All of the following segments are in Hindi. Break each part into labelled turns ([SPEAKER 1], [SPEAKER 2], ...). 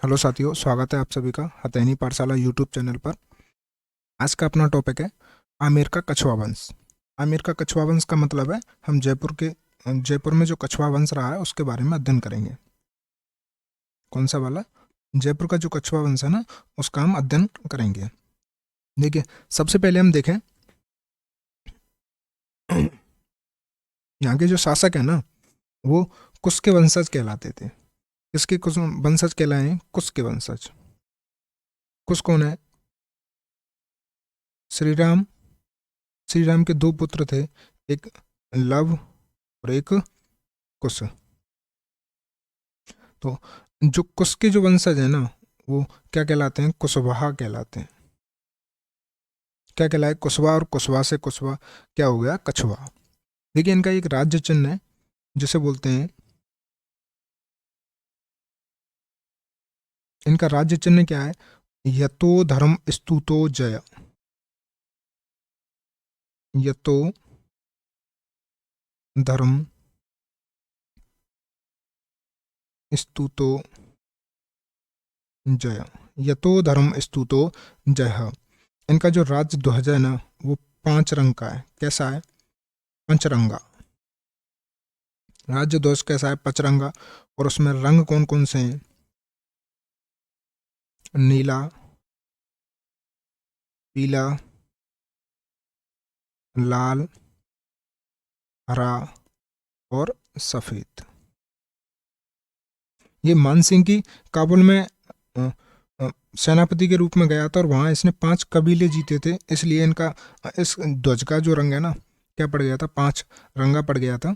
[SPEAKER 1] हेलो साथियों, स्वागत है आप सभी का हथैनी पाठशाला यूट्यूब चैनल पर। आज का अपना टॉपिक है आमेर का कछुआ वंश। आमेर का कछुआ वंश का मतलब है हम जयपुर में जो कछुआ वंश रहा है उसके बारे में अध्ययन करेंगे। कौन सा वाला? जयपुर का जो कछुआ वंश है ना, उसका हम अध्ययन करेंगे। देखिए, सबसे पहले हम देखें यहाँ के जो शासक है ना, वो कुश के वंशज कहलाते थे। किसके वंशज कहलाए हैं? कुश के वंशज। कुश कौन है? श्री राम के दो पुत्र थे, एक लव और एक कुश। तो जो कुश के जो वंशज है ना, वो क्या कहलाते हैं? कुशवाहा कहलाते हैं। क्या कहलाए? कुशवा, और कुशवा से कुशवा क्या हो गया? कछुआ। देखिए, इनका एक राज्य चिन्ह है जिसे बोलते हैं, इनका राज्य चिन्ह क्या है? यतो धर्म स्तुतो जय। यतो धर्म स्तुतो जय। यतो धर्म स्तुतो जय। इनका जो राज्य ध्वज है ना, वो 5 रंग का है। कैसा है? पंचरंगा। राज्य ध्वज कैसा है? पंचरंगा। और उसमें रंग कौन कौन से हैं? नीला, पीला, लाल, हरा और सफेद। ये मानसिंह की काबुल में अ, सेनापति के रूप में गया था, और वहां इसने 5 कबीले जीते थे। इसलिए इनका इस ध्वज का जो रंग है ना, क्या पड़ गया था? 5 रंगा पड़ गया था।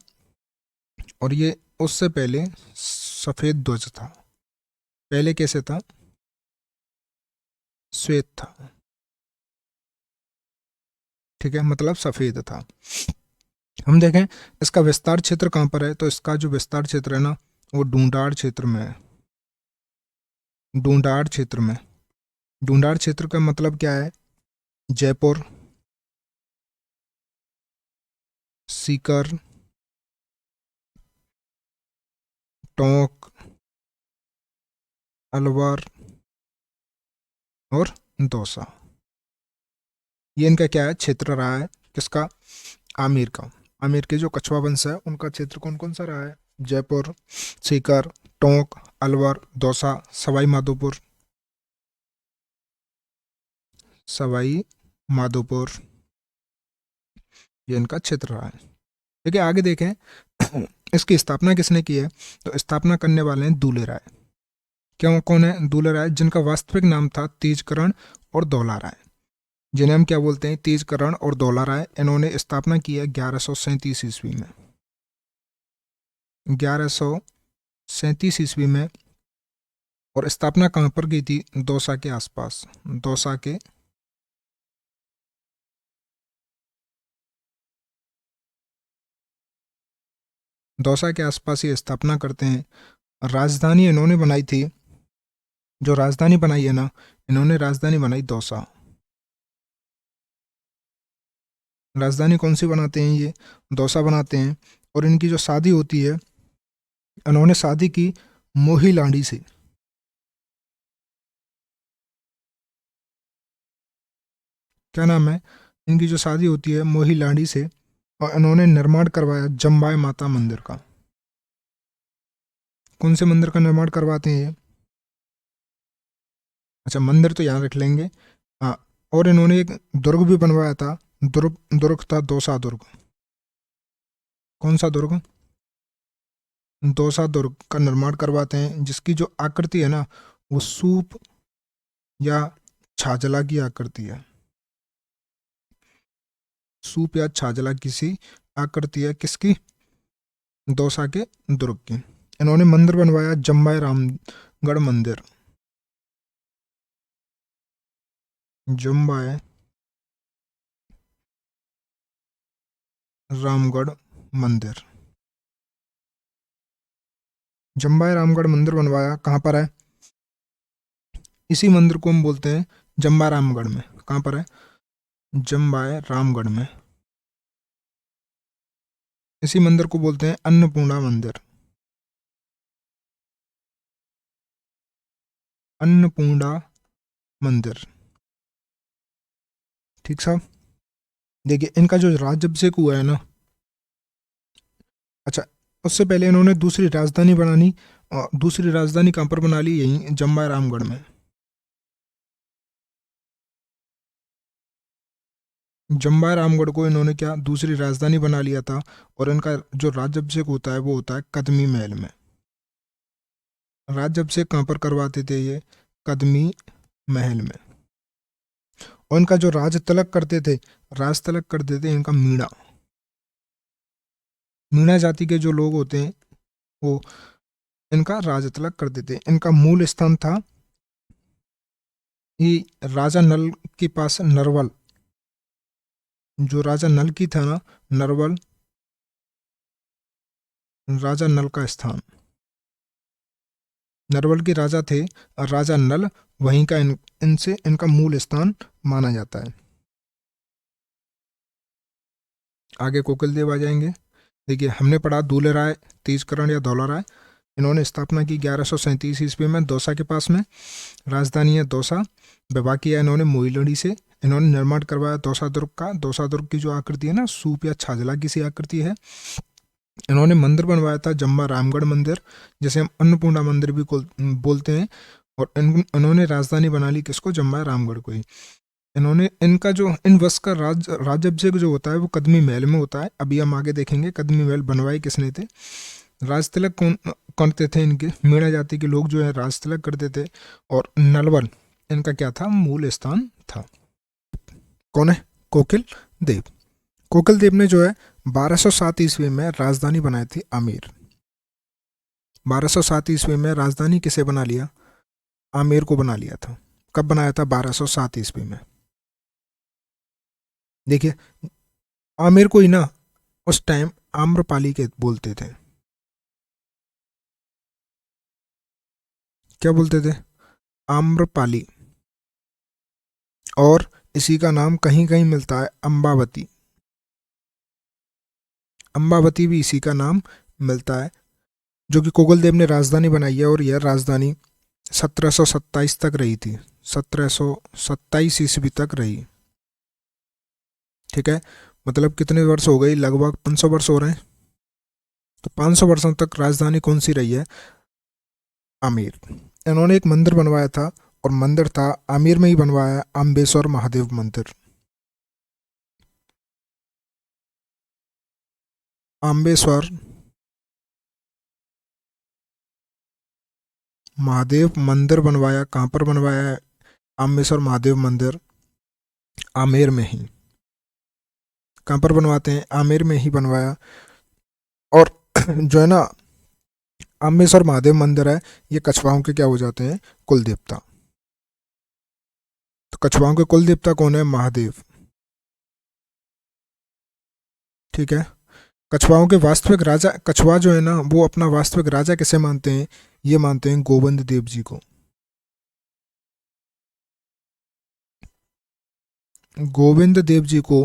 [SPEAKER 1] और ये उससे पहले सफेद ध्वज था। पहले कैसे था? श्वेत था। ठीक है, मतलब सफेद था। हम देखें इसका विस्तार क्षेत्र कहाँ पर है, तो इसका जो विस्तार क्षेत्र है ना, वो डूंडाड़ क्षेत्र में है। डूंडाड़ क्षेत्र में। डूंडाड़ क्षेत्र का मतलब क्या है? जयपुर, सीकर, टोंक, अलवर और दौसा। ये इनका क्या है? क्षेत्र रहा है। किसका? आमेर का। आमेर के जो कछुआ वंश है उनका क्षेत्र कौन कौन सा रहा है? जयपुर, सीकर, टोंक, अलवर, दौसा, सवाई माधोपुर। सवाई माधोपुर, ये इनका क्षेत्र रहा है। देखिए, आगे देखें इसकी स्थापना किसने की है? तो स्थापना करने वाले हैं दूले राय। क्यों? कौन है दूले राय? जिनका वास्तविक नाम था तेजकरण और दौला राय, जिन्हें हम क्या बोलते हैं? तेजकरण और दौला राय। इन्होंने स्थापना की है 1137 ईस्वी में। 1137 ईस्वी में। और स्थापना कहाँ पर की थी? दौसा के आसपास। दौसा के आसपास ये स्थापना करते हैं। राजधानी इन्होंने बनाई थी, जो राजधानी बनाई है ना, इन्होंने राजधानी बनाई दौसा। राजधानी कौन सी बनाते हैं? ये दौसा बनाते हैं। और इनकी जो शादी होती है, इन्होंने शादी की मोही लांडी से। क्या नाम है? इनकी जो शादी होती है मोही लांडी से। और इन्होंने निर्माण करवाया जम्बाई माता मंदिर का। कौन से मंदिर का निर्माण करवाते हैं ये? अच्छा, मंदिर तो यहाँ रख लेंगे। हाँ। और इन्होंने एक दुर्ग भी बनवाया था। दुर्ग था दौसा दुर्ग। कौन सा दुर्ग? दौसा दुर्ग का निर्माण करवाते हैं, जिसकी जो आकृति है ना, वो सूप या छाजला की आकृति है। सूप या छाजला की सी आकृति है। किसकी? दौसा के दुर्ग की। इन्होंने मंदिर बनवाया जम्बाई रामगढ़ मंदिर। जम्बाई रामगढ़ मंदिर। जम्बाई रामगढ़ मंदिर बनवाया। कहाँ पर है? इसी मंदिर को हम बोलते हैं जम्बा रामगढ़ में। कहाँ पर है? जम्बाई रामगढ़ में। इसी मंदिर को बोलते हैं अन्नपूर्णा मंदिर। अन्नपूर्णा मंदिर। ठीक साहब। देखिए इनका जो राज्याभिषेक हुआ है ना, अच्छा, उससे पहले इन्होंने दूसरी राजधानी बनानी, दूसरी राजधानी कहाँ पर बना ली, यहीं जम्बा रामगढ़ में। जम्बा रामगढ़ को इन्होंने क्या दूसरी राजधानी बना लिया था। और इनका जो राज्याभिषेक होता है वो होता है कदमी महल में। राज्याभिषेक कहाँ पर करवाते थे ये, कदमी महल में। और इनका जो राज तिलक करते थे, राज तिलक करते थे इनका मीणा, मीणा जाति के जो लोग होते हैं वो इनका राज तिलक करते थे। इनका मूल स्थान था ये राजा नल के पास नरवल, जो राजा नल की था ना, नरवल राजा नल का स्थान, नरवल के राजा थे राजा नल, वहीं का इनसे इनका मूल स्थान माना जाता है। आगे कोकिल देव आ जाएंगे। देखिए हमने पढ़ा दूल्हे राय तेजकरण या धौला राय, इन्होंने स्थापना की 1137 ईस्वी में दौसा के पास में। राजधानी है दौसा। विवाह किया इन्होंने मोइलड़ी से। इन्होंने निर्माण करवाया दौसा दुर्ग का। दौसा दुर्ग की जो आकृति है ना, सूप या छाजला की सी आकृति है। इन्होंने मंदिर बनवाया था जम्बा रामगढ़ मंदिर, जिसे हम अन्नपूर्णा मंदिर भी बोलते हैं। और इन्होंने राजधानी बना ली किसको, जम्बा रामगढ़ को ही। इन्होंने इनका जो इन वंश का राज्याभिषेक जो होता है वो कदमी महल में होता है। अभी हम आगे देखेंगे कदमी महल बनवाए किसने थे। राज तिलक कौन करते थे, इनके मीणा जाति के लोग जो है राज तिलक करते थे। और नलवल इनका क्या था, मूल स्थान था। कौन है, कोकिल देव। कोकिल देव ने जो है 1207 ईस्वी में राजधानी बनाई थी आमेर। 1207 ईस्वी में राजधानी किसे बना लिया, आमेर को बना लिया था। कब बनाया था, 1207 ईस्वी में। देखिए आमेर को ही ना उस टाइम आम्रपाली के बोलते थे। क्या बोलते थे, आम्रपाली। और इसी का नाम कहीं कहीं मिलता है अम्बावती, अम्बावती भी इसी का नाम मिलता है। जो कि कोकिल देव ने राजधानी बनाई है। और यह राजधानी 1727 तक रही थी, 1727 ईस्वी तक रही। ठीक है, मतलब कितने वर्ष हो गए, लगभग 500 वर्ष हो रहे हैं। तो 500 वर्षों तक राजधानी कौन सी रही है, आमेर। इन्होंने एक मंदिर बनवाया था, और मंदिर था आमेर में ही बनवाया, अम्बेश्वर महादेव मंदिर। अम्बेश्वर महादेव मंदिर बनवाया। कहाँ पर बनवाया है, अम्बेश्वर महादेव मंदिर आमेर में ही। कहाँ पर बनवाते हैं, आमेर में ही बनवाया। और जो है ना अम्बेश्वर महादेव मंदिर है, ये कछवाओं के क्या हो जाते हैं, कुल देवता। तो कछवाओं के कुल देवता कौन है, महादेव। ठीक है, कछवाओं के वास्तविक राजा, कछवा जो है ना वो अपना वास्तविक राजा किसे मानते हैं, ये मानते हैं गोविंद देव जी को। गोविंद देव जी को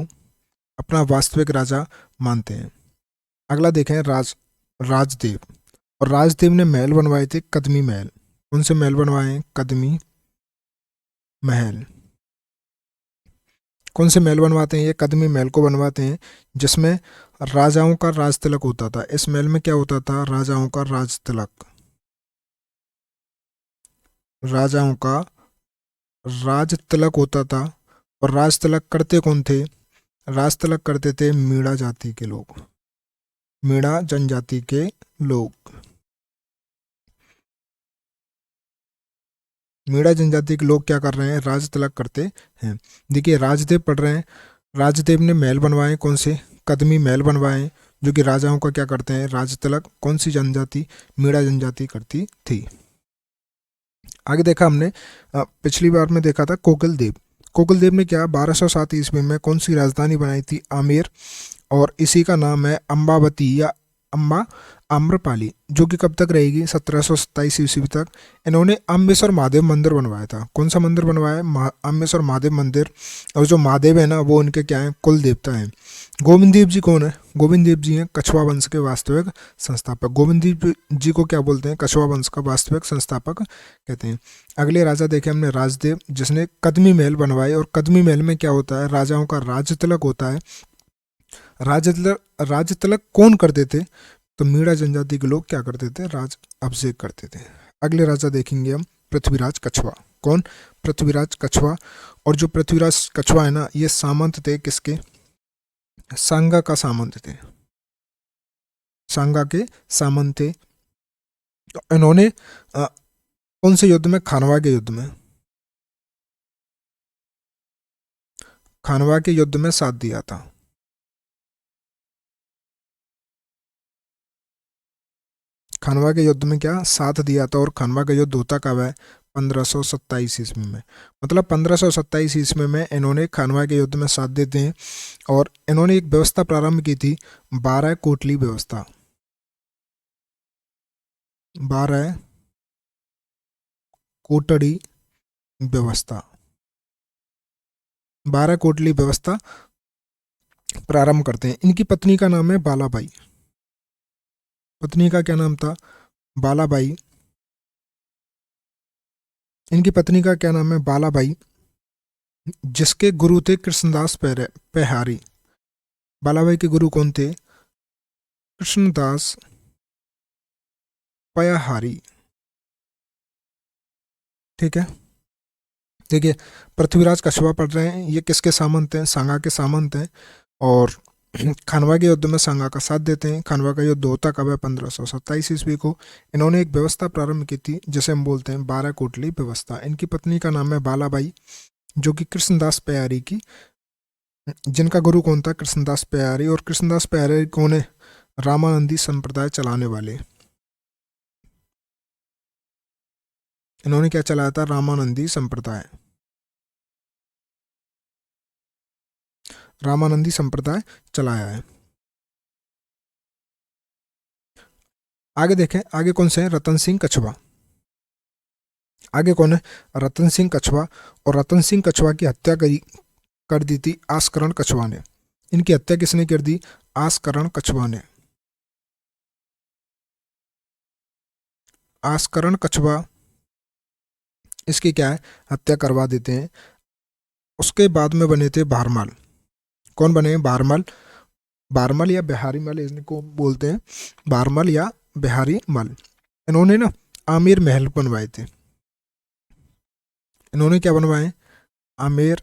[SPEAKER 1] अपना वास्तविक राजा मानते हैं। अगला देखें राजदेव। और राजदेव ने महल बनवाए थे, कदमी महल। कौन से महल बनवाए हैं, कदमी महल। कौन से महल बनवाते हैं, ये कदमी महल को बनवाते हैं, जिसमें राजाओं का राज तिलक होता था। इस महल में क्या होता था, राजाओं का राज तिलक, राजाओं का राज तिलक होता था। और राज तिलक करते कौन थे, राज तिलक करते थे मीणा जाति के लोग, मीणा जनजाति के लोग। मीणा जनजाति के लोग क्या कर रहे हैं, राज तिलक करते हैं। देखिए राजदेव पढ़ रहे हैं। राजदेव ने महल बनवाए, कौन से, कदमी महल बनवाए, जो कि राजाओं का क्या करते हैं, राज तिलक। कौन सी जनजाति, मीणा जनजाति करती थी। आगे देखा हमने, पिछली बार में देखा था कोकिल देव। कोकिल देव ने क्या 1207 ईस्वी में कौन सी राजधानी बनाई थी, आमेर। और इसी का नाम है अम्बावती या अम्मा आम्रपाली, जो कि कब तक रहेगी, 1727 ईस्वी तक। इन्होंने अम्बेश्वर महादेव मंदिर बनवाया था। कौन सा मंदिर बनवाया है? अम्बेश्वर महादेव मंदिर। और जो महादेव है ना, वो उनके क्या है, कुल देवता हैं। गोविंद देव जी कौन है? गोविंद देव जी हैं कछवा वंश के वास्तविक संस्थापक। गोविंद देव जी को क्या बोलते हैं? कछवा वंश का वास्तविक संस्थापक कहते हैं। अगले राजा देखे हमने राजदेव, जिसने कदमी महल बनवाए। और कदमी महल में क्या होता है? राजाओं का राज तिलक होता है। राज तिलक कौन करते थे? तो मीणा जनजाति के लोग क्या करते थे? राज अभिषेक करते थे। अगले राजा देखेंगे हम पृथ्वीराज कछवा। कौन? पृथ्वीराज कछवा। और जो पृथ्वीराज कछवा है ना, ये सामंत थे किसके? सांगा का सामंत थे। सांगा के सामंत थे। तो इन्होंने कौन से युद्ध में? खानवा के युद्ध में। खानवा के युद्ध में साथ दिया था। खानवा के युद्ध में क्या साथ दिया था? और खानवा का युद्ध होता कब है? 1527 ईस्वी में। मतलब 1527 ईस्वी में इन्होंने खानवा के युद्ध में साथ देते हैं। और इन्होंने एक व्यवस्था प्रारंभ की थी, 12 कोटली व्यवस्था। 12 कोटड़ी व्यवस्था। 12 कोटली व्यवस्था प्रारंभ करते हैं। इनकी पत्नी का नाम है बालाबाई। पत्नी का क्या नाम था? बालाबाई। इनकी पत्नी का क्या नाम है? बालाबाई, जिसके गुरु थे कृष्णदास पेहारी। बालाबाई के गुरु कौन थे? कृष्णदास पयाहारी। ठीक है। देखिए, पृथ्वीराज कछवा पढ़ रहे हैं, ये किसके सामंत हैं? सांगा के सामंत हैं। और खानवा के युद्ध में सांगा का साथ देते हैं। खानवा का युद्ध होता कब है? 1527 ईस्वी को। इन्होंने एक व्यवस्था प्रारंभ की थी, जिसे हम बोलते हैं 12 कोटली व्यवस्था। इनकी पत्नी का नाम है बालाबाई, जो कि कृष्णदास प्यारी की, जिनका गुरु कौन था? कृष्णदास प्यारी। और कृष्णदास प्यारी कौन है? रामानंदी संप्रदाय चलाने वाले। इन्होंने क्या चलाया था? रामानंदी संप्रदाय। रामानंदी संप्रदाय चलाया है। आगे देखें, आगे कौन से हैं? रतन सिंह कछवा। आगे कौन है? रतन सिंह कछवा। और रतन सिंह कछवा की हत्या कर दी थी आस्करण कछवा ने। इनकी हत्या किसने कर दी? आस्करण कछवा ने। आस्करण कछवा इसकी क्या है? हत्या करवा देते हैं। उसके बाद में बने थे भारमल। कौन बने? भारमल। भारमल या बिहारी मल इनको बोलते हैं, भारमल या बिहारी मल। इन्होंने ना आमेर महल बनवाए थे। इन्होंने क्या बनवाए? आमेर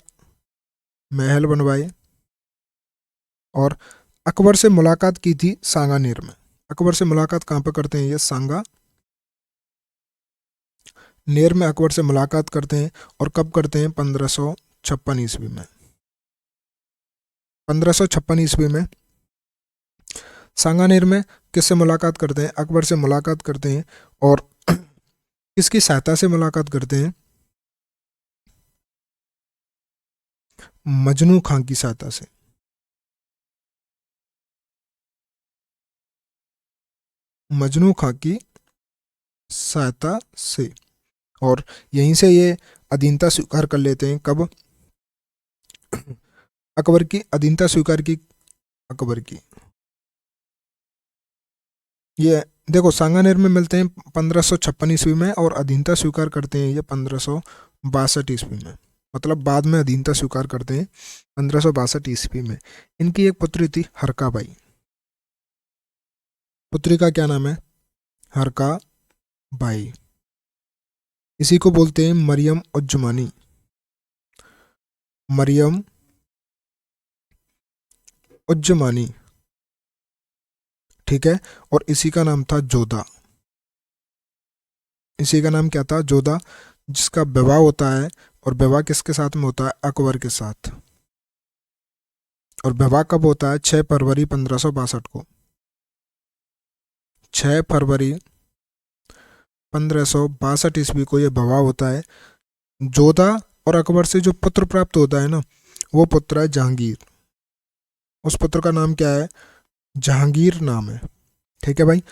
[SPEAKER 1] महल बनवाए। और अकबर से मुलाकात की थी सांगानेर में। अकबर से मुलाकात कहाँ पर करते हैं? ये सांगा नेर में अकबर से मुलाकात करते हैं। और कब करते हैं? 1556 ईस्वी में। 1556 ईस्वी में सांगानेर में किससे मुलाकात करते हैं? अकबर से मुलाकात करते हैं। और किसकी सहायता से मुलाकात करते हैं? मजनू खां की सहायता से। मजनू खां की सहायता से। और यहीं से ये अधीनता स्वीकार कर लेते हैं। कब? अकबर की अधीनता स्वीकार की। अकबर की ये देखो, सांगानेर में मिलते हैं 1556 ईस्वी में। और अधीनता स्वीकार करते हैं ये 1562 ईस्वी में। मतलब बाद में अधीनता स्वीकार करते हैं 1562 ईस्वी में। इनकी एक पुत्री थी हरकाबाई। पुत्री का क्या नाम है? हरका बाई। इसी को बोलते हैं मरियम उज्जमानी। मरियम उज्जमानी। ठीक है। और इसी का नाम था जोधा। इसी का नाम क्या था? जोधा। जिसका विवाह होता है। और विवाह किसके साथ में होता है? अकबर के साथ। और विवाह कब होता है? 6 फरवरी 1562 को। 6 फरवरी 1562 ईस्वी को यह विवाह होता है। जोधा और अकबर से जो पुत्र प्राप्त होता है ना, वो पुत्र है जहांगीर। उस पुत्र का नाम क्या है? जहांगीर नाम है। ठीक है भाई,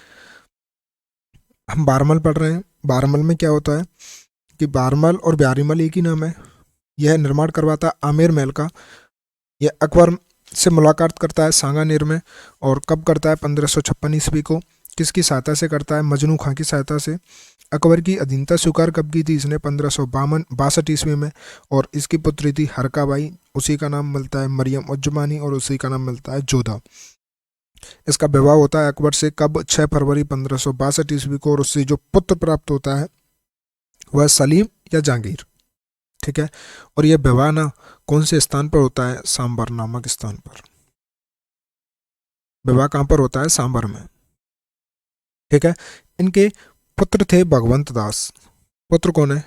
[SPEAKER 1] हम बारमल पढ़ रहे हैं। बारमल में क्या होता है कि बारमल और ब्यारीमल एक ही नाम है। यह निर्माण करवाता आमेर महल का। यह अकबर से मुलाकात करता है सांगानेर में, और कब करता है? 1556 ईस्वी को। किसकी सहायता से करता है? मजनू खां की सहायता से। अकबर की अधीनता स्वीकार कब की थी इसने? 1562 ईस्वी में। और इसकी पुत्री थी हरकाबाई, उसी का नाम मिलता है मरियम उज्जमानी, और उसी का नाम मिलता है जोधा। इसका विवाह होता है अकबर से कब? 6 फरवरी 1562 ईस्वी को, और उससे जो पुत्र प्राप्त होता है वह सलीम या जहांगीर। ठीक है, और यह विवाह ना कौन से स्थान पर होता है? सांबर नामक स्थान पर। विवाह कहाँ पर होता है? सांबर में। ठीक है, इनके पुत्र थे भगवंत दास। पुत्र कौन है?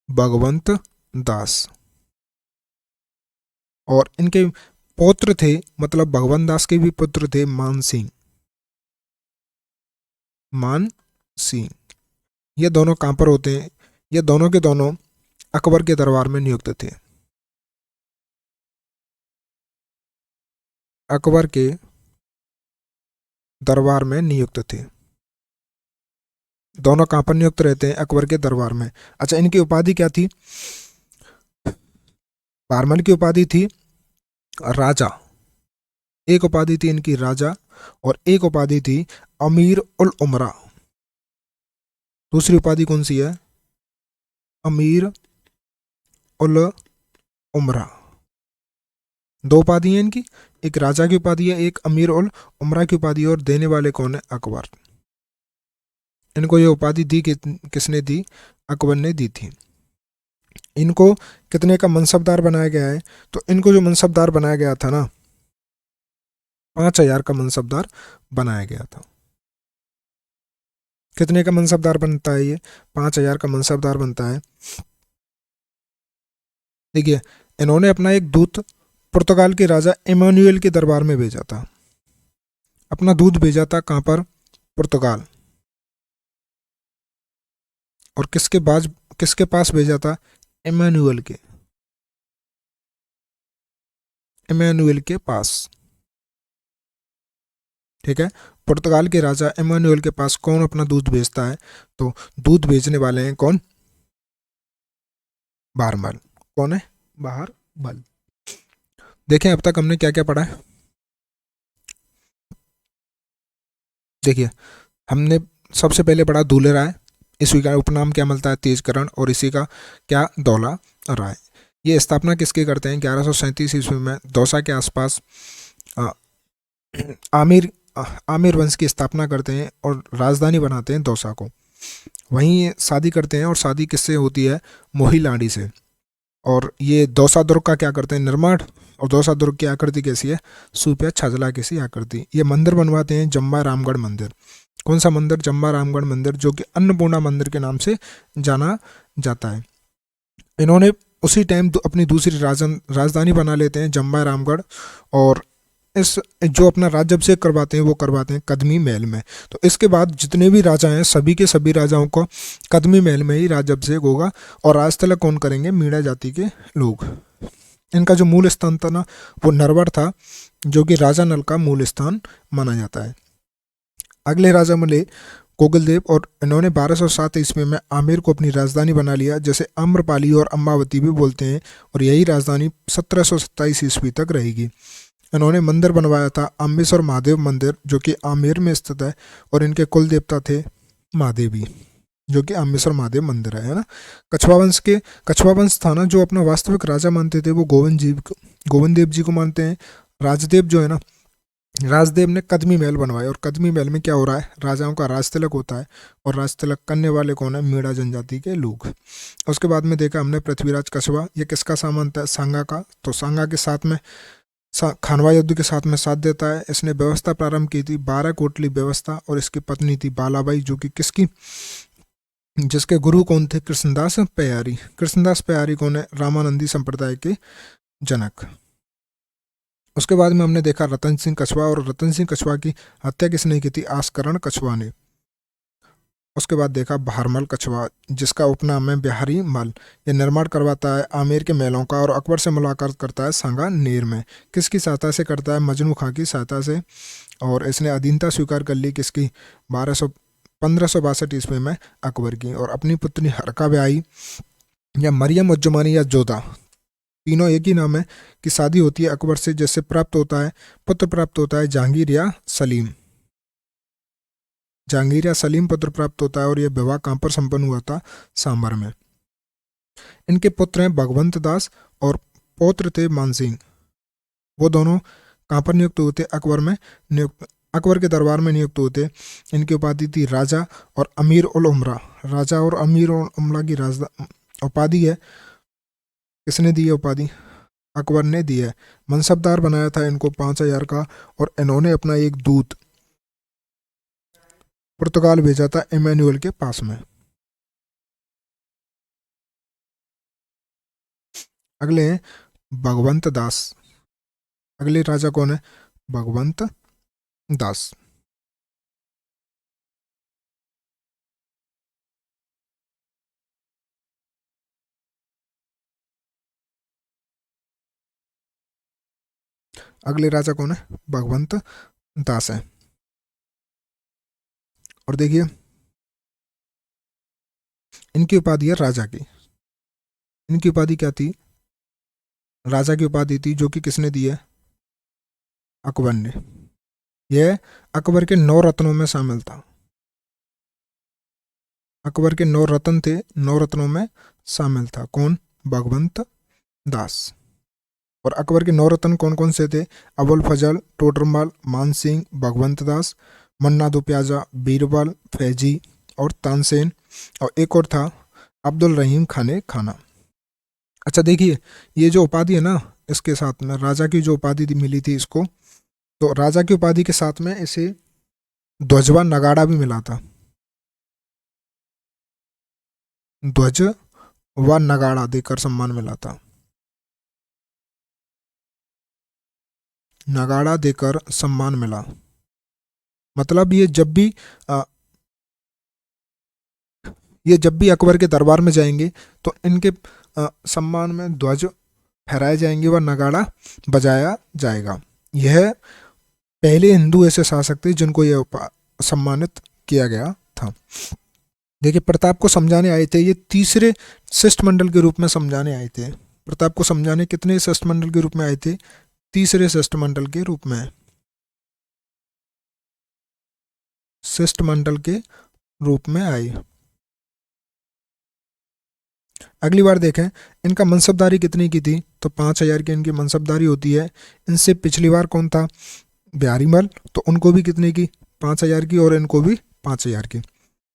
[SPEAKER 1] भगवंत दास। और इनके पौत्र थे, मतलब भगवंत दास के भी पुत्र थे, मान सिंह। मान सिंह। ये दोनों कहाँ पर होते हैं? ये दोनों के दोनों अकबर के दरबार में नियुक्त थे। अकबर के दरबार में नियुक्त थे। दोनों कहाँ पर नियुक्त रहते हैं? अकबर के दरबार में। अच्छा, इनकी उपाधि क्या थी? बारमल की उपाधि थी राजा। एक उपाधि थी इनकी राजा, और एक उपाधि थी अमीर उल उमरा। दूसरी उपाधि कौन सी है? अमीर उल उमरा। दो उपाधि है इनकी, एक राजा की उपाधि है, एक अमीर उल उमरा की उपाधि है, और देने वाले कौन है? अकबर। इनको ये उपाधि दी किसने दी? अकबर ने दी थी। इनको कितने का मनसबदार बनाया गया है? तो इनको जो मनसबदार बनाया गया था ना, 5000 का मनसबदार बनाया गया था। कितने का मनसबदार बनता है ये? 5000 का मनसबदार बनता है। देखिए, इन्होंने अपना एक दूत पुर्तगाल के राजा इमानुएल के दरबार में भेजा था। अपना दूत भेजा था कहाँ पर? पुर्तगाल। और किसके पास भेजा था? इमानुएल के। इमानुएल के पास। ठीक है, पुर्तगाल के राजा इमानुएल के पास कौन अपना दूध भेजता है? तो दूध भेजने वाले हैं कौन? बारमल। कौन है? बारमल। देखें अब तक हमने क्या क्या पढ़ा है। देखिए, हमने सबसे पहले पढ़ा दूल्हे राय। इसी का उपनाम क्या मिलता है? तेजकरण। और इसी का क्या? दौला राय। ये स्थापना किसकी करते हैं? 1137 ईस्वी में दौसा के आसपास आमिर आमिर वंश की स्थापना करते हैं, और राजधानी बनाते हैं दौसा को। वहीं शादी करते हैं, और शादी किससे होती है? मोही लाड़ी से। और ये दौसा दुर्ग का क्या करते हैं? निर्माण। और दौसा दुर्ग की आकृति कैसी है? सूप या छजला की सी आकृति। ये मंदिर बनवाते हैं, जम्बा रामगढ़ मंदिर। कौन सा मंदिर? जम्बा रामगढ़ मंदिर, जो कि अन्नपूर्णा मंदिर के नाम से जाना जाता है। इन्होंने उसी टाइम अपनी दूसरी राजधानी बना लेते हैं, जम्बा रामगढ़। और इस जो अपना राज्याभिषेक करवाते हैं वो करवाते हैं कदमी महल में। तो इसके बाद जितने भी राजा हैं, सभी के सभी राजाओं को कदमी महल में ही राज्याभिषेक होगा। और राजतिलक कौन करेंगे? मीणा जाति के लोग। इनका जो मूल स्थान था ना, वो नरवर था, जो कि राजा नल का मूल स्थान माना जाता है। अगले राजा मिले कोगलदेव, और इन्होंने 1207 ईस्वी में आमेर को अपनी राजधानी बना लिया, जैसे आम्रपाली और अम्बावती भी बोलते हैं। और यही राजधानी 1727 ईस्वी तक रहेगी। इन्होंने मंदिर बनवाया था अम्बेश्वर महादेव मंदिर, जो कि आमेर में स्थित है। और इनके कुल देवता थे महादेवी, जो कि अम्बेश्वर महादेव मंदिर है ना। कछवा वंश था ना, जो अपना वास्तविक राजा मानते थे वो गोविंद देव जी को मानते हैं। राजदेव जो है ना, राजदेव ने कदमी महल बनवाए। और कदमी महल में क्या हो रहा है? राजाओं का राजतिलक होता है। और राजतिलक करने वाले कौन है? मीणा जनजाति के लोग। उसके बाद में देखा हमने पृथ्वीराज कछवा। ये किसका सामान था? सांगा का। तो सांगा के साथ में खानवा युद्ध के साथ में साथ देता है। इसने व्यवस्था प्रारंभ की थी 12 कोटली व्यवस्था। और इसकी पत्नी थी बालाबाई, जो कि किसकी? जिसके गुरु कौन थे? कृष्णदास प्यारी। कृष्णदास प्यारी कौन है? रामानंदी संप्रदाय के जनक। उसके बाद में हमने देखा रतन सिंह कछवा। और रतन सिंह कछवा की हत्या किसने की थी? आस्करण कछवा ने। उसके बाद देखा भारमल कछवा, जिसका उपनाम है बिहारी मल। ये निर्माण करवाता है आमेर के महलों का और अकबर से मुलाकात करता है सांगानेर में। किसकी सहायता से करता है? मजनू खां की सहायता से। और इसने अधीनता स्वीकार कर ली किसकी? 1562 ईस्वी में अकबर की। और अपनी पुत्री हरका ब्याही या मरियम उज्जमानी या जोधा, तीनों एक ही नाम है, की शादी होती है अकबर से, जिससे प्राप्त होता है पुत्र प्राप्त होता है जहांगीर या सलीम। जहांगीर या सलीम पुत्र प्राप्त होता है। और यह विवाह कहाँ पर संपन्न हुआ था? सांभर में। इनके पुत्र हैं भगवंत दास और पौत्र थे मानसिंह। वो दोनों कहाँ पर नियुक्त हुए थे? अकबर के दरबार में नियुक्त हुए थे। इनकी उपाधि थी राजा और अमीर उल उमरा। राजा और अमीर उल उमरा की उपाधि है। किसने दी है उपाधि? अकबर ने दी है। मनसबदार बनाया था इनको 5000 का। और इन्होंने अपना एक दूत पुर्तगाल भेजा था इमैनुअल के पास में। अगले हैं भगवंत दास। अगले राजा कौन है? भगवंत दास। अगले राजा कौन है? भगवंत दास है। और देखिए इनकी उपाधि है राजा की। इनकी उपाधि क्या थी? राजा की उपाधि थी, जो कि किसने दी है? अकबर ने। यह अकबर के 9 रत्नों में शामिल था। अकबर के 9 रत्न थे, 9 रत्नों में शामिल था। कौन? भगवंत दास। और अकबर के 9 रत्न कौन कौन से थे? अबुल फजल, टोडरमल, मानसिंह, भगवंत दास, मन्ना दो प्याजा, बीरबल, फैजी और तानसेन। और एक और था अब्दुल रहीम खाने खाना। अच्छा देखिए, ये जो उपाधि है ना, इसके साथ में राजा की जो उपाधि मिली थी इसको, तो राजा की उपाधि के साथ में इसे ध्वजवा नगाड़ा भी मिला था। ध्वज व नगाड़ा देकर सम्मान मिला था। नगाड़ा देकर सम्मान मिला। मतलब ये जब भी अकबर के दरबार में जाएंगे तो इनके सम्मान में ध्वज फहराए जाएंगे व नगाड़ा बजाया जाएगा। यह पहले हिंदू ऐसे शासक थे जिनको यह सम्मानित किया गया था। देखिए, प्रताप को समझाने आए थे, ये तीसरे शिष्टमंडल के रूप में समझाने आए थे। प्रताप को समझाने कितने शिष्टमंडल के रूप में आए थे? तीसरे शिष्टमंडल के रूप में। शिष्टमंडल के रूप में आए। अगली बार देखें इनका मनसबदारी कितनी की थी, तो 5000 की इनकी मनसबदारी होती है। इनसे पिछली बार कौन था? बिहारी मल, तो उनको भी कितने की? 5000 की। और इनको भी 5000 की।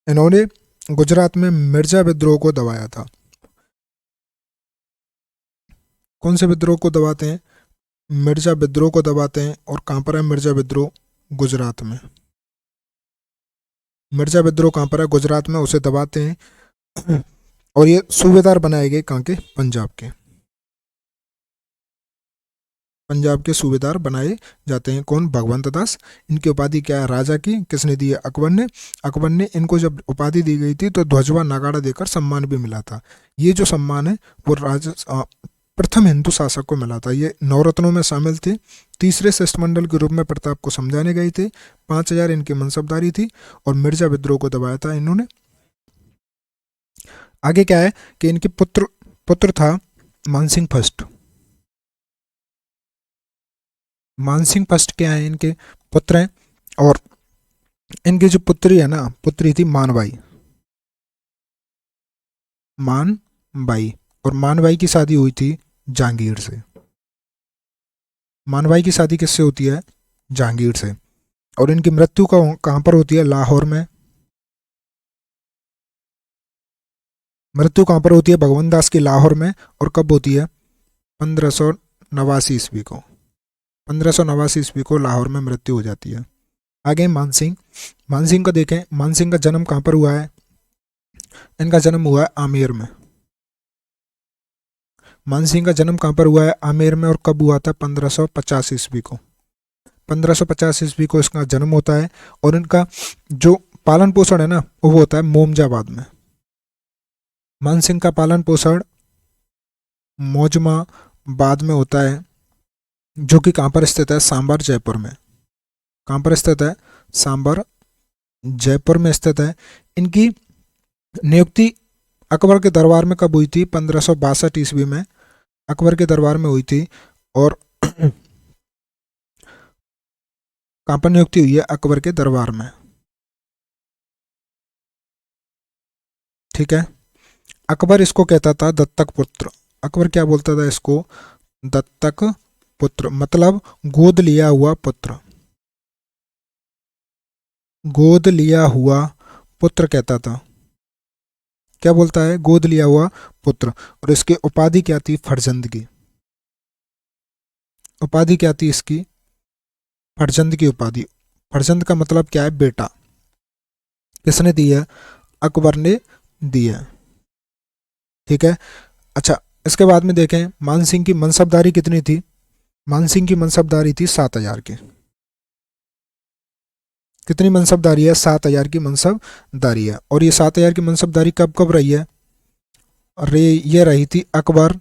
[SPEAKER 1] इन्होंने गुजरात में मिर्जा विद्रोह को दबाया था। कौन से विद्रोह को दबाते हैं? मिर्जा विद्रोह को दबाते हैं। और कहाँ पर है मिर्जा विद्रोह? गुजरात में। मिर्जा विद्रोह कहाँ पर है? गुजरात में, उसे दबाते हैं। और ये सूबेदार बनाए गए कहाँ के? पंजाब के। पंजाब के सूबेदार बनाए जाते हैं। कौन? भगवंत दास। इनकी उपाधि क्या है? राजा की। किसने दी है? अकबर ने। अकबर ने इनको जब उपाधि दी गई थी तो ध्वजवा नगाड़ा देकर सम्मान भी मिला था। ये जो सम्मान है वो प्रथम हिंदू शासक को मिला था। ये 9 रत्नों में शामिल थे। तीसरे शिष्टमंडल के रूप में प्रताप को समझाने गए थे। 5000 इनकी मनसबदारी थी और मिर्जा विद्रोह को दबाया था इन्होंने। आगे क्या है कि इनके पुत्र था मानसिंह फर्स्ट। मानसिंह फर्स्ट क्या है? इनके पुत्र हैं। और इनकी जो पुत्री है ना, पुत्री थी मानबाई। मानबाई। और मानबाई की शादी हुई थी जहांगीर से। मानबाई की शादी किससे होती है? जहांगीर से। और इनकी मृत्यु कहाँ पर होती है? लाहौर में। मृत्यु कहाँ पर होती है? भगवंत दास की लाहौर में। और कब होती है? 1589 ईस्वी को। 1589 ईस्वी को लाहौर में मृत्यु हो जाती है। आगे मानसिंह। मानसिंह का देखें, मानसिंह का जन्म कहाँ पर हुआ है? इनका जन्म हुआ है आमेर में। मानसिंह का जन्म कहाँ पर हुआ है? आमेर में। और कब हुआ था? 1550 ईस्वी को। 1550 ईस्वी को इसका जन्म होता है। और इनका जो पालन पोषण है ना वो होता है मोमजाबाद में। मानसिंह का पालन पोषण मौजमाबाद में होता है, जो कि कहाँ पर स्थित है, सांबर जयपुर में। कहाँ पर स्थित है, सांबर जयपुर में स्थित है। इनकी नियुक्ति अकबर के दरबार में कब हुई थी, 1562 ईस्वी में अकबर के दरबार में हुई थी। और कहाँ पर नियुक्ति हुई है, अकबर के दरबार में। ठीक है। अकबर इसको कहता था दत्तक पुत्र। अकबर क्या बोलता था इसको, दत्तक पुत्र, मतलब गोद लिया हुआ पुत्र, गोद लिया हुआ पुत्र कहता था। क्या बोलता है, गोद लिया हुआ पुत्र। और इसकी उपाधि क्या थी, फरजंद की। उपाधि क्या थी इसकी, फरजंद की उपाधि। फरजंद का मतलब क्या है, बेटा। किसने दी है, अकबर ने दी है। ठीक है। अच्छा, इसके बाद में देखें मानसिंह की मनसबदारी कितनी थी। मानसिंह की मनसबदारी थी 7,000 की। कितनी मनसबदारी है, 7,000 की मनसबदारी है। और ये 7,000 की मनसबदारी कब कब रही है, अरे ये रही थी अकबर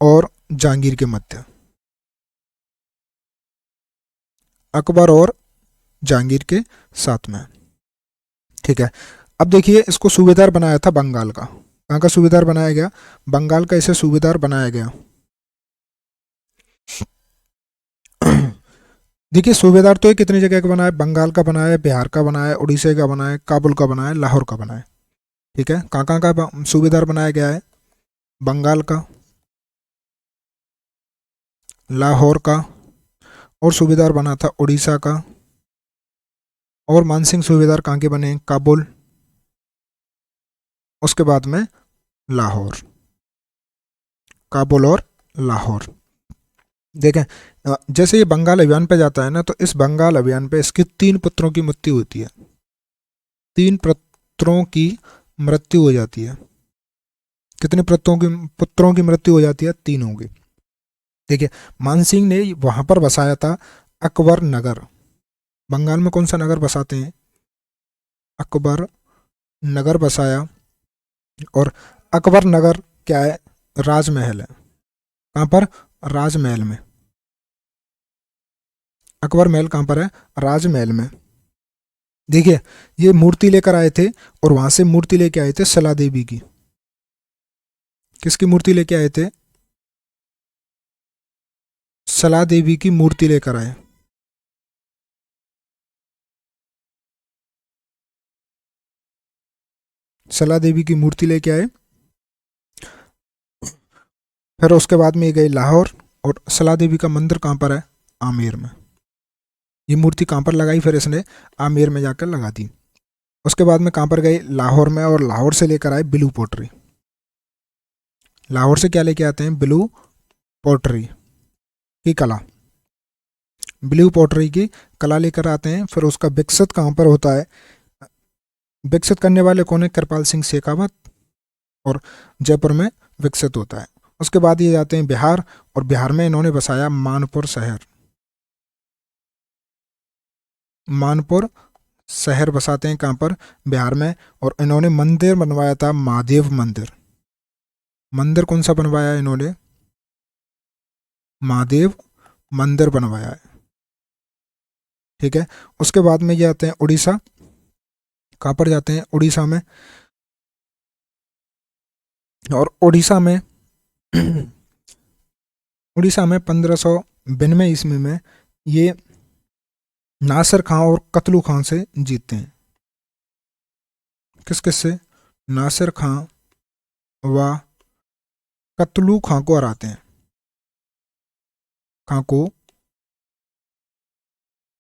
[SPEAKER 1] और जहांगीर के मध्य। अकबर और जहांगीर के साथ में। ठीक है। अब देखिए इसको सूबेदार बनाया था बंगाल का। कहाँ का सूबेदार बनाया गया, बंगाल का इसे सूबेदार बनाया गया। देखिए सूबेदार तो ये कितनी जगह का बनाया, बंगाल का बनाया, बिहार का बनाया, उड़ीसा का बनाया, काबुल का बनाया, लाहौर का बनाया। ठीक है। कहाँ कहाँ का सूबेदार बनाया गया है, बंगाल का, लाहौर का, और सूबेदार बना था उड़ीसा का। और मानसिंह सूबेदार कहाँ के बने, काबुल, उसके बाद में लाहौर, काबुल और लाहौर। देखें जैसे ये बंगाल अभियान पे जाता है ना, तो इस बंगाल अभियान पे इसके 3 पुत्रों की मृत्यु होती है। 3 पुत्रों की मृत्यु हो जाती है। कितने पुत्रों की मृत्यु हो जाती है, 3 होंगी। देखिए मानसिंह ने वहां पर बसाया था अकबर नगर। बंगाल में कौन सा नगर बसाते हैं, अकबर नगर बसाया। और अकबर नगर क्या है, राजमहल है। कहाँ पर, राजमहल में। अकबर महल कहाँ पर है, राजमहल में। देखिए ये मूर्ति लेकर आए थे, और वहां से मूर्ति लेके आए थे सला देवी की। किसकी मूर्ति लेके आए थे, सला देवी की मूर्ति लेकर आए। सला देवी की मूर्ति लेके आए। फिर उसके बाद में ये गए लाहौर, और सला देवी का मंदिर कहाँ पर है, आमेर में। ये मूर्ति कहाँ पर लगाई, फिर इसने आमेर में जाकर लगा दी। उसके बाद में कहाँ पर गए, लाहौर में, और लाहौर से लेकर आए ब्लू पोटरी। लाहौर से क्या लेके आते हैं, ब्लू पोटरी की कला। ब्लू पोटरी की कला लेकर आते हैं। फिर उसका विकसित कहाँ पर होता है, विकसित करने वाले कौन है, कृपाल सिंह शेखावत, और जयपुर में विकसित होता है। उसके बाद ये जाते हैं बिहार, और बिहार में इन्होंने बसाया मानपुर शहर। मानपुर शहर बसाते हैं कहाँ पर, बिहार में। और इन्होंने मंदिर बनवाया था, महादेव मंदिर। मंदिर कौन सा बनवाया है इन्होंने, महादेव मंदिर बनवाया है। ठीक है। उसके बाद में ये आते हैं उड़ीसा। कहाँ पर जाते हैं, उड़ीसा में। और उड़ीसा में उड़ीसा में 1592 ईस्वी में ये नासिर खां और कतलू खां से जीतते हैं। किस किस से, नासिर खां व कतलू खां को हराते हैं। खां को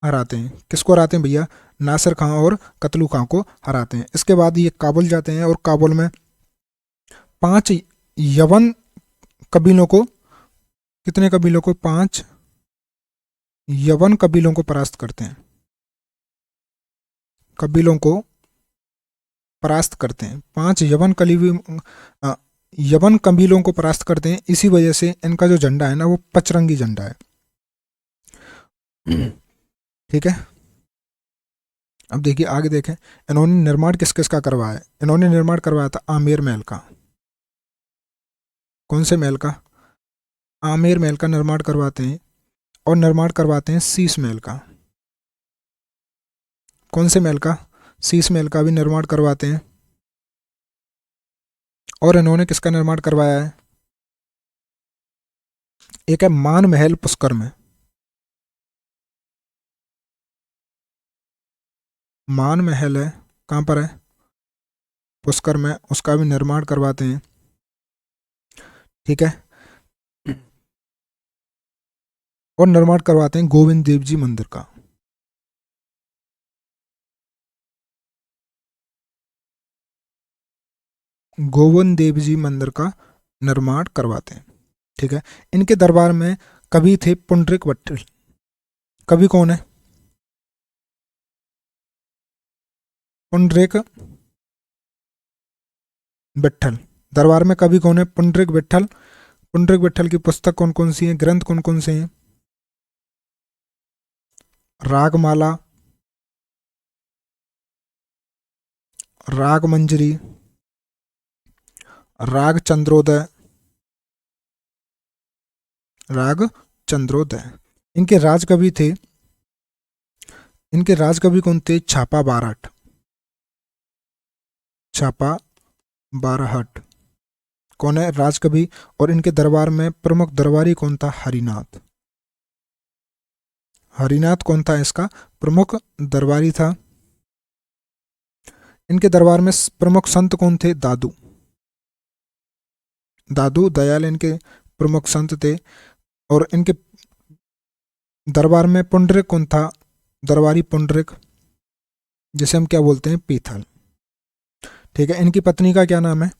[SPEAKER 1] हराते हैं, किसको हराते हैं भैया, नासिर खां और कतलू खां को हराते हैं। इसके बाद ये काबुल जाते हैं, और काबुल में 5 यवन कबीलों को, कितने कबीलों को, 5 यवन कबीलों को परास्त करते हैं। कबीलों को परास्त करते हैं, 5 यवन कबीलों को परास्त करते हैं। इसी वजह से इनका जो झंडा है ना, वो पचरंगी झंडा है। ठीक है। अब देखिए आगे देखें, इन्होंने निर्माण किस किस का करवाया है। इन्होंने निर्माण करवाया था आमेर महल का। कौन से महल का? आमेर महल का निर्माण करवाते हैं। और निर्माण करवाते हैं शीश महल का। कौन से महल का? शीश महल का भी निर्माण करवाते हैं। और इन्होंने किसका निर्माण करवाया है? एक है मान महल पुष्कर में। मान महल है, कहाँ पर है? पुष्कर में, उसका भी निर्माण करवाते हैं। ठीक है। और निर्माण करवाते हैं गोविंद देव जी मंदिर का। गोविंद देव जी मंदिर का निर्माण करवाते हैं। ठीक है। इनके दरबार में कवि थे पुंडरीक भट्ट। कवि कौन है? पुंडरीक विट्ठल। दरबार में कवि कौन है? पुंडरीक विट्ठल। पुंडरीक विट्ठल की पुस्तक कौन कौन सी हैं, ग्रंथ कौन कौन से हैं? रागमाला, राग मंजरी, राग चंद्रोदय, राग चंद्रोदय। इनके राजकवि थे, इनके राजकवि कौन थे? छापा बारहट। छापा बारहट कौन है? राजकवि। और इनके दरबार में प्रमुख दरबारी कौन था? हरिनाथ। हरिनाथ कौन था इसका प्रमुख दरबारी था? इनके दरबार में प्रमुख संत कौन थे? दादू। दादू दयाल इनके प्रमुख संत थे। और इनके दरबार में पुंडरिक कौन था? दरबारी पुंडरिक, जिसे हम क्या बोलते हैं? पीथल। ठीक है। इनकी पत्नी का क्या नाम है?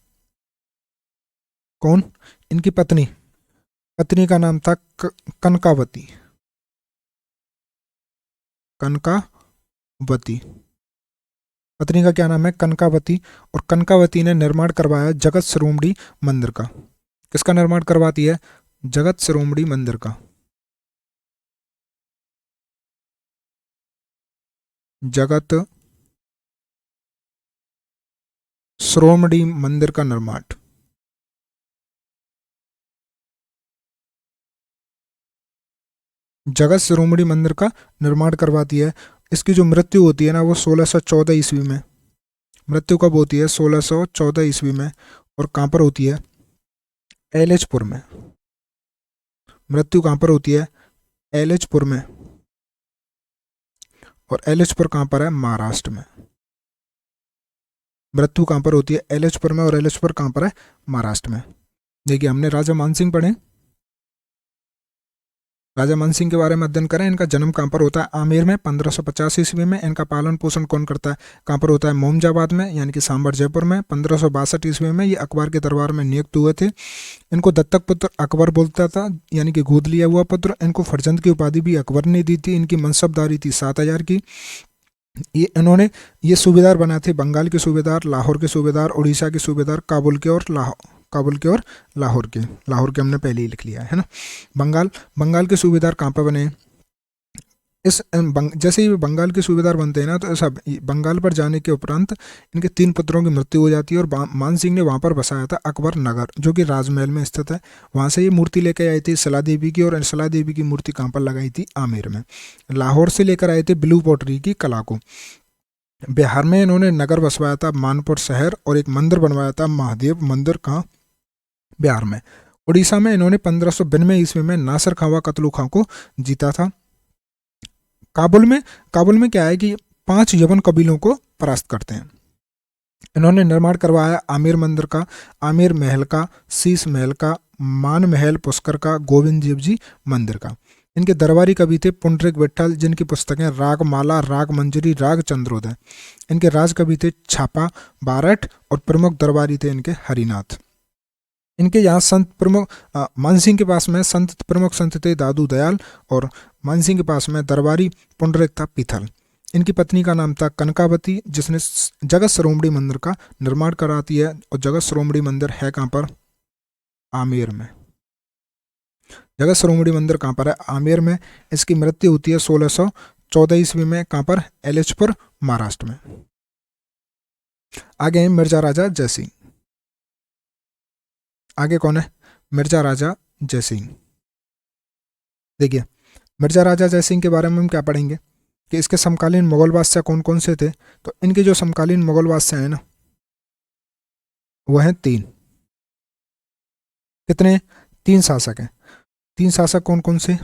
[SPEAKER 1] कौन? इनकी पत्नी, पत्नी का नाम था कनकावती। कनकावती। पत्नी का क्या नाम है? कनकावती। और कनकावती ने निर्माण करवाया जगत शिरोमणि मंदिर का। किसका निर्माण करवाती है? जगत शिरोमणि मंदिर का। जगत शिरोमणि मंदिर का निर्माण। जगत शिरोमणि मंदिर का निर्माण करवाती है। इसकी जो मृत्यु होती है ना, वो 1614 ईस्वी में। मृत्यु कब होती है? 1614 ईस्वी में। और कहाँ पर होती है? एलएचपुर में। मृत्यु कहाँ पर होती है? एलएचपुर में। और एलएचपुर कहाँ पर है? महाराष्ट्र में। मृत्यु कहाँ पर होती है? एलएचपुर में। और एलएचपुर कहाँ पर है? महाराष्ट्र में। देखिए हमने राजा मानसिंह पढ़े। राजा मानसिंह के बारे में अध्ययन करें। इनका जन्म कहाँ पर होता है? आमेर में 1550 ईस्वी में। इनका पालन पोषण कौन करता है? कहाँ पर होता है? मोमजाबाद में, यानी कि सांबर जयपुर में। 1562 ईस्वी में ये अकबर के दरबार में नियुक्त हुए थे। इनको दत्तक पुत्र अकबर बोलता था, यानी कि गोद लिया हुआ पुत्र। इनको फरजंद की उपाधि भी अकबर ने दी थी। इनकी मनसबदारी थी 7,000 की। ये सूबेदार बनाए थे, बंगाल के सूबेदार, लाहौर के सूबेदार, उड़ीसा के सूबेदार, काबुल के हमने पहले ही लिख लिया है ना। बंगाल के सूबेदार कहाँ पर बने? जैसे ही बंगाल के सूबेदार बनते हैं ना, तो सब बंगाल पर जाने के उपरांत इनके 3 पुत्रों की मृत्यु हो जाती है। और मान सिंह ने वहाँ पर बसाया था अकबर नगर, जो कि राजमहल में स्थित है। वहाँ से ये मूर्ति लेकर आई थी सला देवी की। और सला देवी की मूर्ति कहाँ पर लगाई थी? आमेर में। लाहौर से लेकर आए थे ब्लू पॉटरी की कला को। बिहार में इन्होंने नगर बसवाया था मानपुर शहर। और एक मंदिर बनवाया था महादेव मंदिर का, बिहार में। उड़ीसा में इन्होंने 1592 ईस्वी में नासिर खां व कतलू खां को जीता था। काबुल में क्या है कि 5 यवन कबीलों को परास्त करते हैं। इन्होंने निर्माण करवाया आमेर मंदिर का, आमेर महल का, शीश महल का, मान महल पुष्कर का, गोविंद देव जी मंदिर का। इनके दरबारी कवि थे पुंडरीक विट्ठल, जिनकी पुस्तकें रागमाला, राग मंजरी, राग चंद्रोदय। इनके राजकवि थे छापा बारठ। और प्रमुख दरबारी थे इनके हरिनाथ। इनके यहाँ संत प्रमुख मानसिंह के पास में संत प्रमुख संत थे दादू दयाल। और मानसिंह के पास में दरबारी पुंडरीक था पीथल। इनकी पत्नी का नाम था कनकावती, जिसने जगत शिरोमणि मंदिर का निर्माण कराती है। और जगत शिरोमणि मंदिर है कहाँ पर? आमेर में। जगत शिरोमणि मंदिर कहाँ पर है? आमेर में। इसकी मृत्यु होती है 14 ईस्वी में कहाँ पर, एलचपुर महाराष्ट्र में। आगे हैं मिर्जा राजा जयसिंह। आगे कौन है, मिर्जा राजा जयसिंह। देखिए मिर्जा राजा जयसिंह के बारे में हम क्या पढ़ेंगे कि इसके समकालीन मुगल बादशाह कौन कौन से थे। तो इनके जो समकालीन मुगल बादशाह हैं ना वो हैं 3। कितने, 3 शासक हैं। 3 शासक कौन कौन से,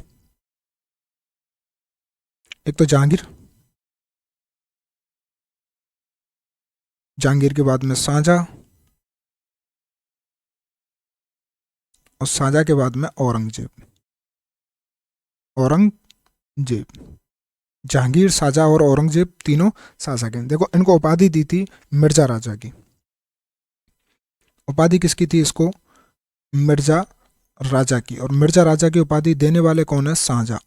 [SPEAKER 1] एक तो जहांगीर, जहांगीर के बाद में शाहजहां, और शाहजहां के बाद में औरंगजेब। औरंगजेब, जहांगीर, शाहजहां और औरंगजेब तीनों शासक हैं। देखो इनको उपाधि दी थी मिर्जा राजा की। उपाधि किसकी थी, इसको मिर्जा राजा की। और मिर्जा राजा की उपाधि देने वाले कौन है, शाहजहां।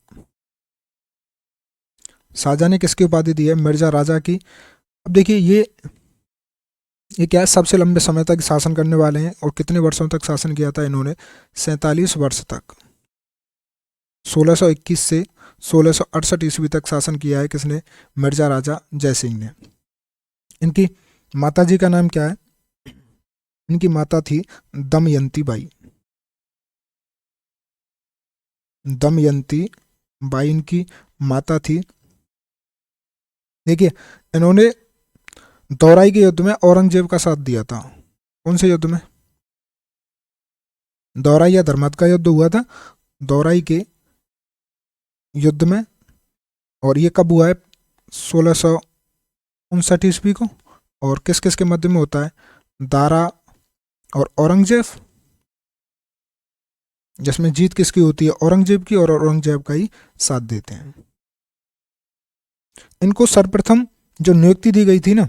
[SPEAKER 1] शाहजहां ने किसकी उपाधि दी है, मिर्जा राजा की। अब देखिए ये क्या है, सबसे लंबे समय तक शासन करने वाले हैं। और कितने वर्षों तक शासन किया था इन्होंने, 47 वर्ष तक। 1621 से 1668 ईस्वी तक शासन किया है किसने, मिर्जा राजा जयसिंह ने। इनकी माता जी का नाम क्या है, इनकी माता थी दमयंती बाई। दमयंती बाई इनकी माता थी। देखिए इन्होंने दौराई के युद्ध में औरंगजेब का साथ दिया था। कौन से युद्ध में, दौराई या धर्मत का युद्ध हुआ था, दौराई के युद्ध में। और ये कब हुआ है, 1659 ईस्वी को। और किस किस के मध्य में होता है, दारा और औरंगजेब, जिसमें जीत किसकी होती है, औरंगजेब की। और औरंगजेब का ही साथ देते हैं। इनको सर्वप्रथम जो नियुक्ति दी गई थी ना,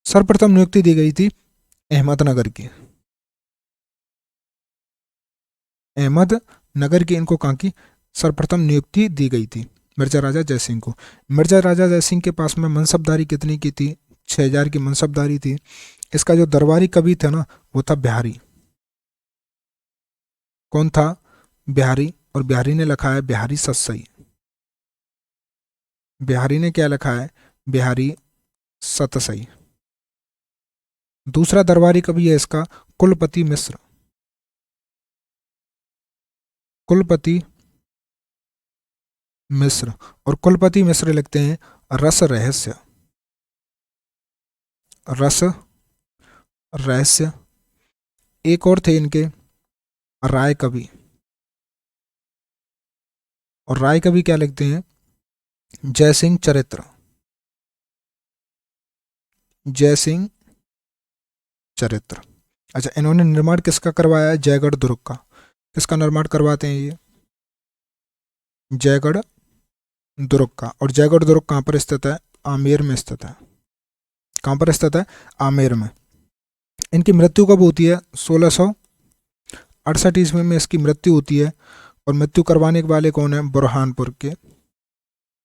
[SPEAKER 1] सर्वप्रथम नियुक्ति दी गई थी अहमदनगर की। अहमदनगर की इनको कहाँ की सर्वप्रथम नियुक्ति दी गई थी, मिर्जा राजा जयसिंह को। मिर्जा राजा जयसिंह के पास में मनसबदारी कितनी की थी, 6000 की मनसबदारी थी। इसका जो दरबारी कवि था ना वो था बिहारी। कौन था, बिहारी। और बिहारी ने लिखा है बिहारी सतसई। बिहारी ने क्या लिखा है, बिहारी सतसई। दूसरा दरबारी कवि है इसका कुलपति मिश्र। कुलपति मिश्र। और कुलपति मिश्र लिखते हैं रस रहस्य। रस रहस्य। एक और थे इनके राय कवि। और राय कवि क्या लिखते हैं, जयसिंह चरित्र। जयसिंह चरित्र। अच्छा इन्होंने निर्माण किसका करवाया है, जयगढ़ दुर्ग का। किसका निर्माण करवाते हैं ये, जयगढ़ दुर्ग का। और जयगढ़ दुर्ग कहाँ पर स्थित है, आमेर में स्थित है। कहाँ पर स्थित है, आमेर में। इनकी मृत्यु कब होती है, 1668 ईस्वी में इसकी मृत्यु होती है। और मृत्यु करवाने वाले कौन है, बुरहानपुर के।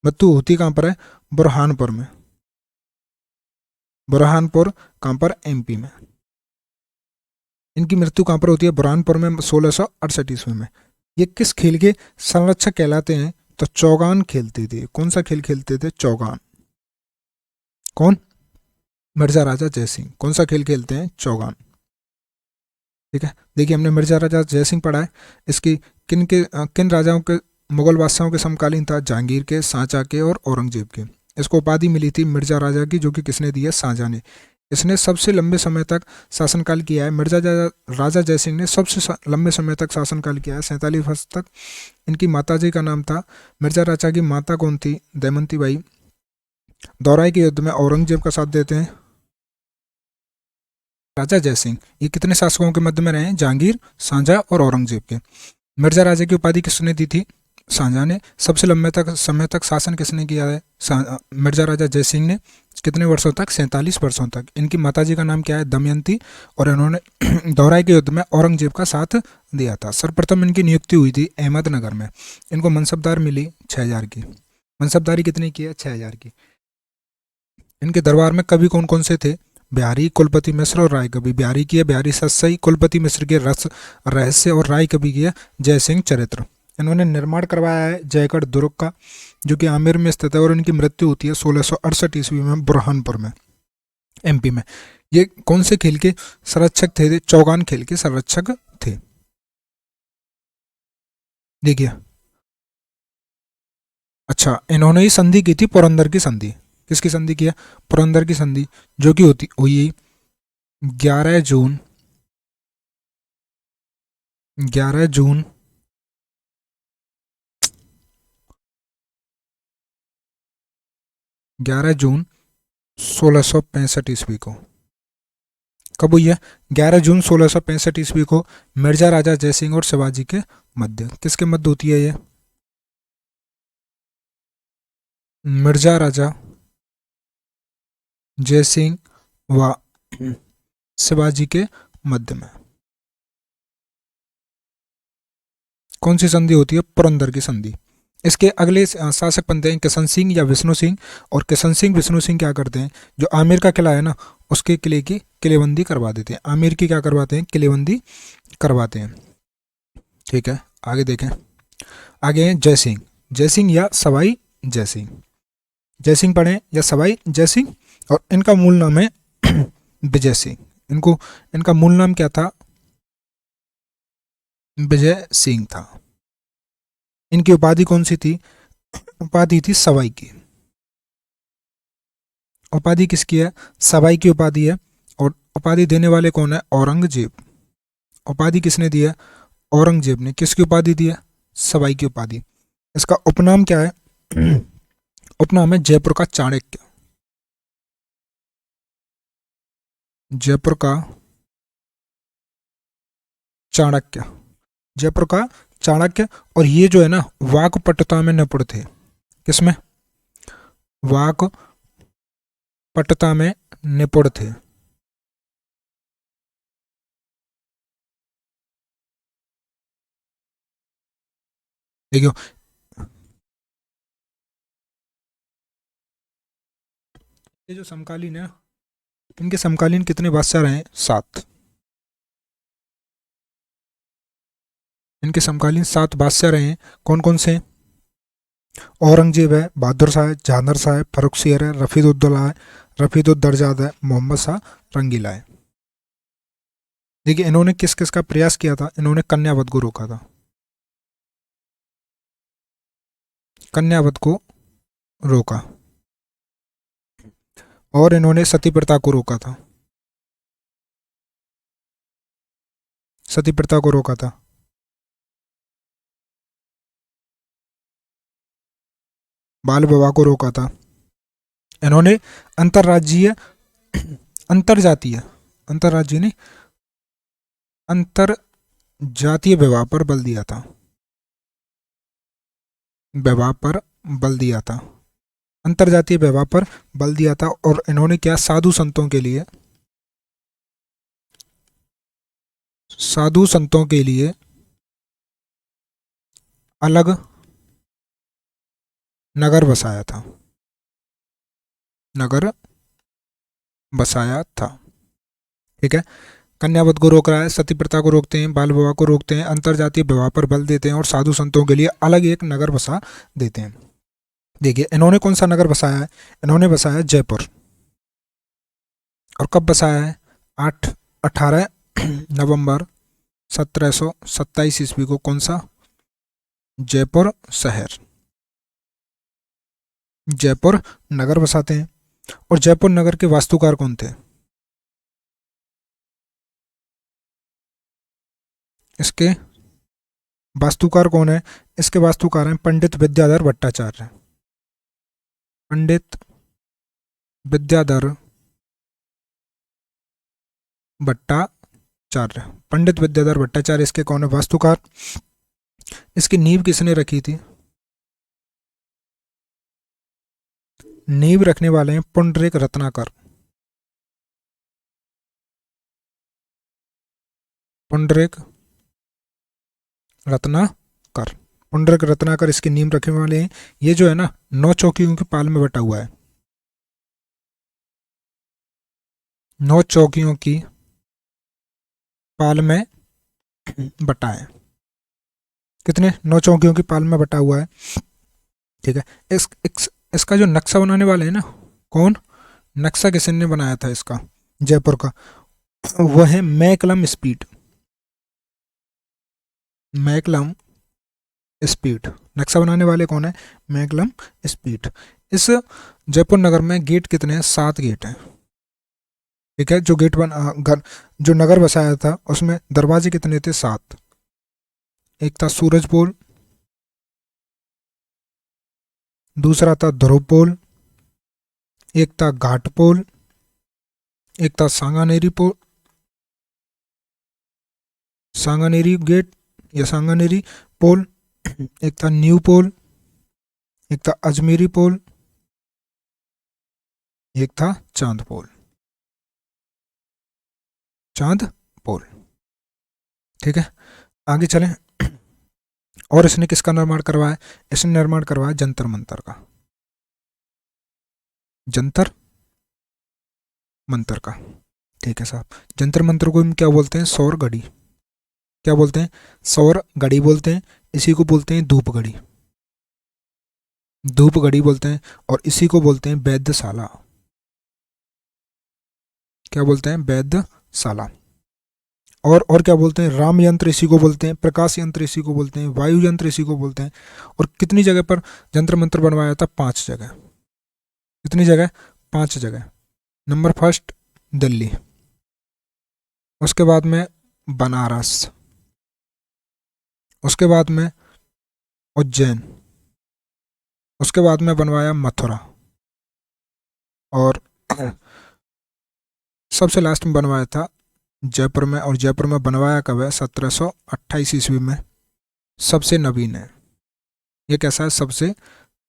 [SPEAKER 1] मृत्यु होती कहाँ पर है, बुरहानपुर में। बुरहानपुर कहाँ पर, एमपी में। इनकी मृत्यु कहाँ पर होती है, बुरहानपुर में, 1668 ईस्वी में। ये किस खेल के संरक्षक कहलाते हैं, तो चौगान खेलते थे। कौन सा खेल खेलते थे, चौगान। कौन, मिर्जा राजा जयसिंह। कौन सा खेल खेलते हैं, चौगान। ठीक है। देखिए हमने मिर्जा राजा जयसिंह पढ़ा है। इसकी किन राजाओं के, मुगल बादशाहों के समकालीन था, जहांगीर के, शाहजहां के और औरंगजेब के। इसको उपाधि मिली थी मिर्जा राजा की, जो कि किसने दी है, शाहजहां ने। इसने सबसे लंबे समय तक शासनकाल किया है। मिर्जा राजा जयसिंह ने सबसे लंबे समय तक शासनकाल किया है, 47 वर्ष तक। इनकी माताजी का नाम था, मिर्जा राजा की माता कौन थी, दमयंती बाई। दौराई के युद्ध में औरंगजेब का साथ देते हैं राजा जयसिंह। ये कितने शासकों के मध्य में रहे हैं, जहांगीर, शाहजहां और औरंगजेब के। मिर्जा राजा की उपाधि किसने दी थी, शाहजहां ने। सबसे लंबे समय तक शासन किसने किया है, मिर्जा राजा जयसिंह ने। कितने वर्षों तक, 47 वर्षों तक। इनकी माताजी का नाम क्या है, दमयंती। और इन्होंने दौराई के युद्ध में औरंगजेब का साथ दिया था। सर्वप्रथम इनकी नियुक्ति हुई थी अहमदनगर में। इनको मनसबदार मिली 6000 की। मनसबदारी कितनी की है, 6000 की। इनके दरबार में कवि कौन कौन से थे, बिहारी, कुलपति मिश्र और राय कवि। बिहारी की है बिहारी सत सही, कुलपति मिश्र की रस रहस्य और राय कवि की है जय सिंह चरित्र। इन्होंने निर्माण करवाया है जयगढ़ दुर्ग का, जो कि आमेर में स्थित है, और इनकी मृत्यु होती है 1668 ईस्वी में बुरहानपुर में, एमपी में। ये कौन से खेल के संरक्षक थे? चौगान खेल के संरक्षक थे। देखिए, अच्छा, इन्होंने ही संधि की थी पुरंदर की संधि। किसकी संधि की है? पुरंदर की संधि, जो कि होती हुई 11 जून 11 जून 11 जून 1665 ईस्वी को। कब हुई है? 11 जून 1665 ईस्वी को मिर्जा राजा जयसिंह और शिवाजी के मध्य। किसके मध्य होती है ये? मिर्जा राजा जयसिंह व शिवाजी के मध्य में। कौन सी संधि होती है? पुरंदर की संधि। इसके अगले शासक बनते हैं किशन सिंह या विष्णु सिंह। और किशन सिंह विष्णु सिंह क्या करते हैं? जो आमेर का किला है ना, उसके किले की किलेबंदी करवा देते हैं। आमेर की क्या करवाते हैं? किलेबंदी करवाते हैं। ठीक है, आगे देखें। आगे हैं जय सिंह। जय सिंह या सवाई जय सिंह। जय सिंह पढ़े या सवाई जय सिंह। और इनका मूल नाम है विजय सिंह। इनका मूल नाम क्या था? विजय सिंह था। इनकी उपाधि कौन सी थी? उपाधि थी सवाई की। उपाधि किसकी है? सवाई की उपाधि है। और उपाधि देने वाले कौन है? औरंगजेब। उपाधि किसने दी है? औरंगजेब ने। किसकी उपाधि दी है? सवाई की उपाधि। इसका उपनाम क्या है? उपनाम है जयपुर का चाणक्य। जयपुर का चाणक्य। जयपुर का चाणक्य। और ये जो है ना, वाकपटुता में निपुण थे। किसमें? वाकपटुता में निपुण थे। देखियो, ये जो समकालीन है, इनके समकालीन कितने बादशाह रहे? 7। इनके समकालीन 7 बादशाह रहे हैं। कौन कौन से? औरंगजेब है, बहादुर शाह है, जहांगीर शाह है, फर्रुखसियर है, रफीदुद्दौला है, रफीदुद्दर्जाद है, मोहम्मद शाह रंगीला है। देखिए, इन्होंने किस किस का प्रयास किया था? इन्होंने कन्यावध को रोका था। कन्यावध को रोका। और इन्होंने सती प्रथा को रोका था। सती प्रथा को रोका था। बाल विवाह को रोका था। इन्होंने अंतरराज्यीय अंतरजातीय अंतरराज्यीय नहीं, अंतर जातीय विवाह पर बल दिया था। विवाह पर बल दिया था। अंतरजातीय विवाह पर बल दिया था। और इन्होंने क्या? साधु संतों के लिए, साधु संतों के लिए अलग नगर बसाया था। नगर बसाया था। ठीक है। कन्यावध को रोक रहा है, सती प्रथा को रोकते हैं, बाल विवाह को रोकते हैं, अंतरजातीय विवाह पर बल देते हैं, और साधु संतों के लिए अलग एक नगर बसा देते हैं। देखिए, इन्होंने कौन सा नगर बसाया है? इन्होंने बसाया जयपुर। और कब बसाया है? 18 नवंबर 1727 ईस्वी को। कौन सा? जयपुर शहर, जयपुर नगर बसाते हैं। और जयपुर नगर के वास्तुकार कौन थे? इसके वास्तुकार कौन है? इसके वास्तुकार हैं पंडित विद्याधर भट्टाचार्य। पंडित विद्याधर भट्टाचार्य। पंडित विद्याधर भट्टाचार्य इसके कौन है? वास्तुकार। इसकी नींव किसने रखी थी? नींव रखने वाले हैं पुंडरीक रत्नाकर। पुंडरीक रत्नाकर। पुंडरीक रत्नाकर इसकी नींव रखने वाले हैं। ये जो है ना, 9 चौकियों की पाल में बटा हुआ है। 9 चौकियों की पाल में बटा है। कितने? 9 चौकियों की पाल में बटा हुआ है। ठीक है। इसका जो नक्शा बनाने वाले हैं ना, कौन? नक्शा किसने बनाया था इसका, जयपुर का? वह है मैकलम स्पीड। मैकलम स्पीड नक्शा बनाने वाले कौन है? McCullum speed. इस जयपुर नगर में गेट कितने हैं? 7 गेट हैं। ठीक है। जो गेट जो नगर बसाया था उसमें दरवाजे कितने थे? 7। एक था सूरज पोल, दूसरा था ध्रुव पोल, एक था घाट पोल, एक था सांगानेरी पोल, सांगानेरी गेट या सांगानेरी पोल, एक था न्यू पोल, एक था अजमेरी पोल, एक था चांद पोल। चांद पोल। ठीक है। आगे चलें। और इसने किसका निर्माण करवाया? इसने निर्माण करवाया जंतर मंतर का। जंतर मंतर का। ठीक है साहब। जंतर मंतर को हम क्या बोलते हैं? सौर घड़ी। क्या बोलते हैं? सौर घड़ी बोलते हैं। इसी को बोलते हैं धूप घड़ी। धूप घड़ी बोलते हैं। और इसी को बोलते हैं वैद्यशाला। क्या बोलते हैं? वैद्यशाला। और क्या बोलते हैं? राम यंत्र इसी को बोलते हैं, प्रकाश यंत्र इसी को बोलते हैं, वायु यंत्र इसी को बोलते हैं। और कितनी जगह पर जंतर मंत्र बनवाया था? 5 जगह। कितनी जगह? 5 जगह। नंबर फर्स्ट दिल्ली, उसके बाद में बनारस, उसके बाद में उज्जैन, उसके बाद में बनवाया मथुरा, और सबसे लास्ट में बनवाया था जयपुर में। और जयपुर में बनवाया कब है? 1728 ईस्वी में। सबसे नवीन है ये। कैसा है? सबसे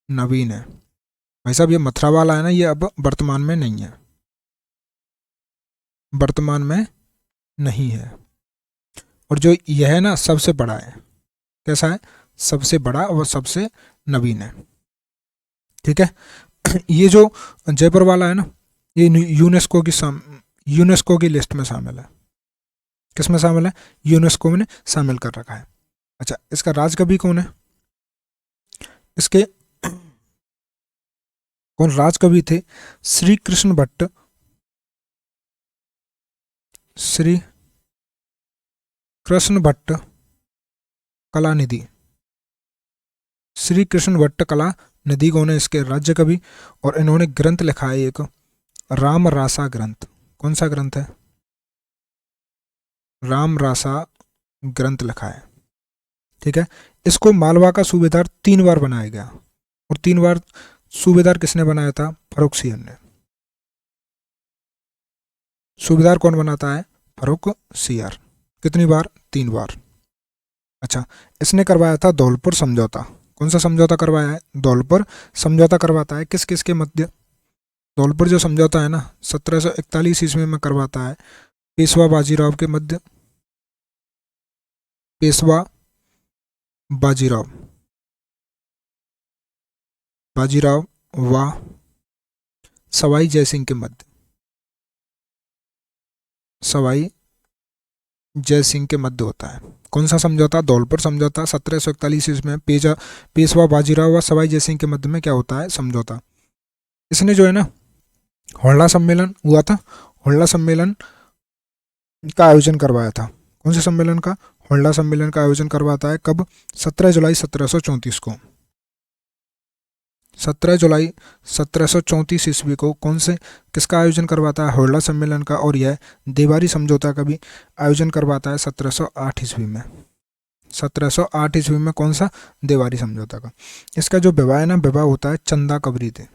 [SPEAKER 1] नवीन है भाई साहब। ये मथुरा वाला है ना, ये अब वर्तमान में नहीं है, वर्तमान में नहीं है। और जो यह है ना, सबसे बड़ा है। कैसा है? सबसे बड़ा और सबसे नवीन है। ठीक है। ये जो जयपुर वाला है ना, ये यूनेस्को की लिस्ट में शामिल है। किस में शामिल है? यूनेस्को ने शामिल कर रखा है। अच्छा, इसका राजकवि कौन है? इसके कौन राजकवि थे? श्री कृष्ण भट्ट। श्री कृष्ण भट्ट कलानिधि। श्री कृष्ण भट्ट कला निधि कौन है? इसके राज्य कवि। और इन्होंने ग्रंथ लिखा है एक, राम रासा ग्रंथ। कौन सा ग्रंथ है? राम रासा ग्रंथ लिखा है। ठीक है। इसको मालवा का सूबेदार 3 बार बनाया गया। और 3 बार सूबेदार किसने बनाया था? फर्रुखसियर ने। सूबेदार कौन बनाता है? फर्रुखसियर। कितनी बार? 3 बार। अच्छा, इसने करवाया था धौलपुर समझौता। कौन सा समझौता करवाया है? धौलपुर समझौता करवाता है किस किस के मध्य? धौलपुर जो समझौता है ना, 1741 ईस्वी में करवाता है पेशवा बाजीराव के मध्य। पेशवा बाजीराव, बाजीराव व सवाई जयसिंह के मध्य। सवाई जयसिंह के मध्य होता है। कौन सा समझौता? धौलपुर समझौता। 1741 ईस्वी में पेशवा बाजीराव व सवाई जयसिंह के मध्य में क्या होता है? समझौता। इसने जो है ना, होल्ला सम्मेलन हुआ था, होल्ला सम्मेलन का आयोजन करवाया था। कौन से सम्मेलन का? होल्ला सम्मेलन का आयोजन करवाता है कब? 17 जुलाई 1734 को। 17 जुलाई 1734 ईस्वी को कौन से किसका आयोजन करवाता है? होल्ला सम्मेलन का। और यह देवारी समझौता का भी आयोजन करवाता है 1708 ईस्वी में। 1708 ईस्वी में कौन सा? देवारी समझौता का। इसका जो विवाह है ना, विवाह होता है चंदा कबरी से।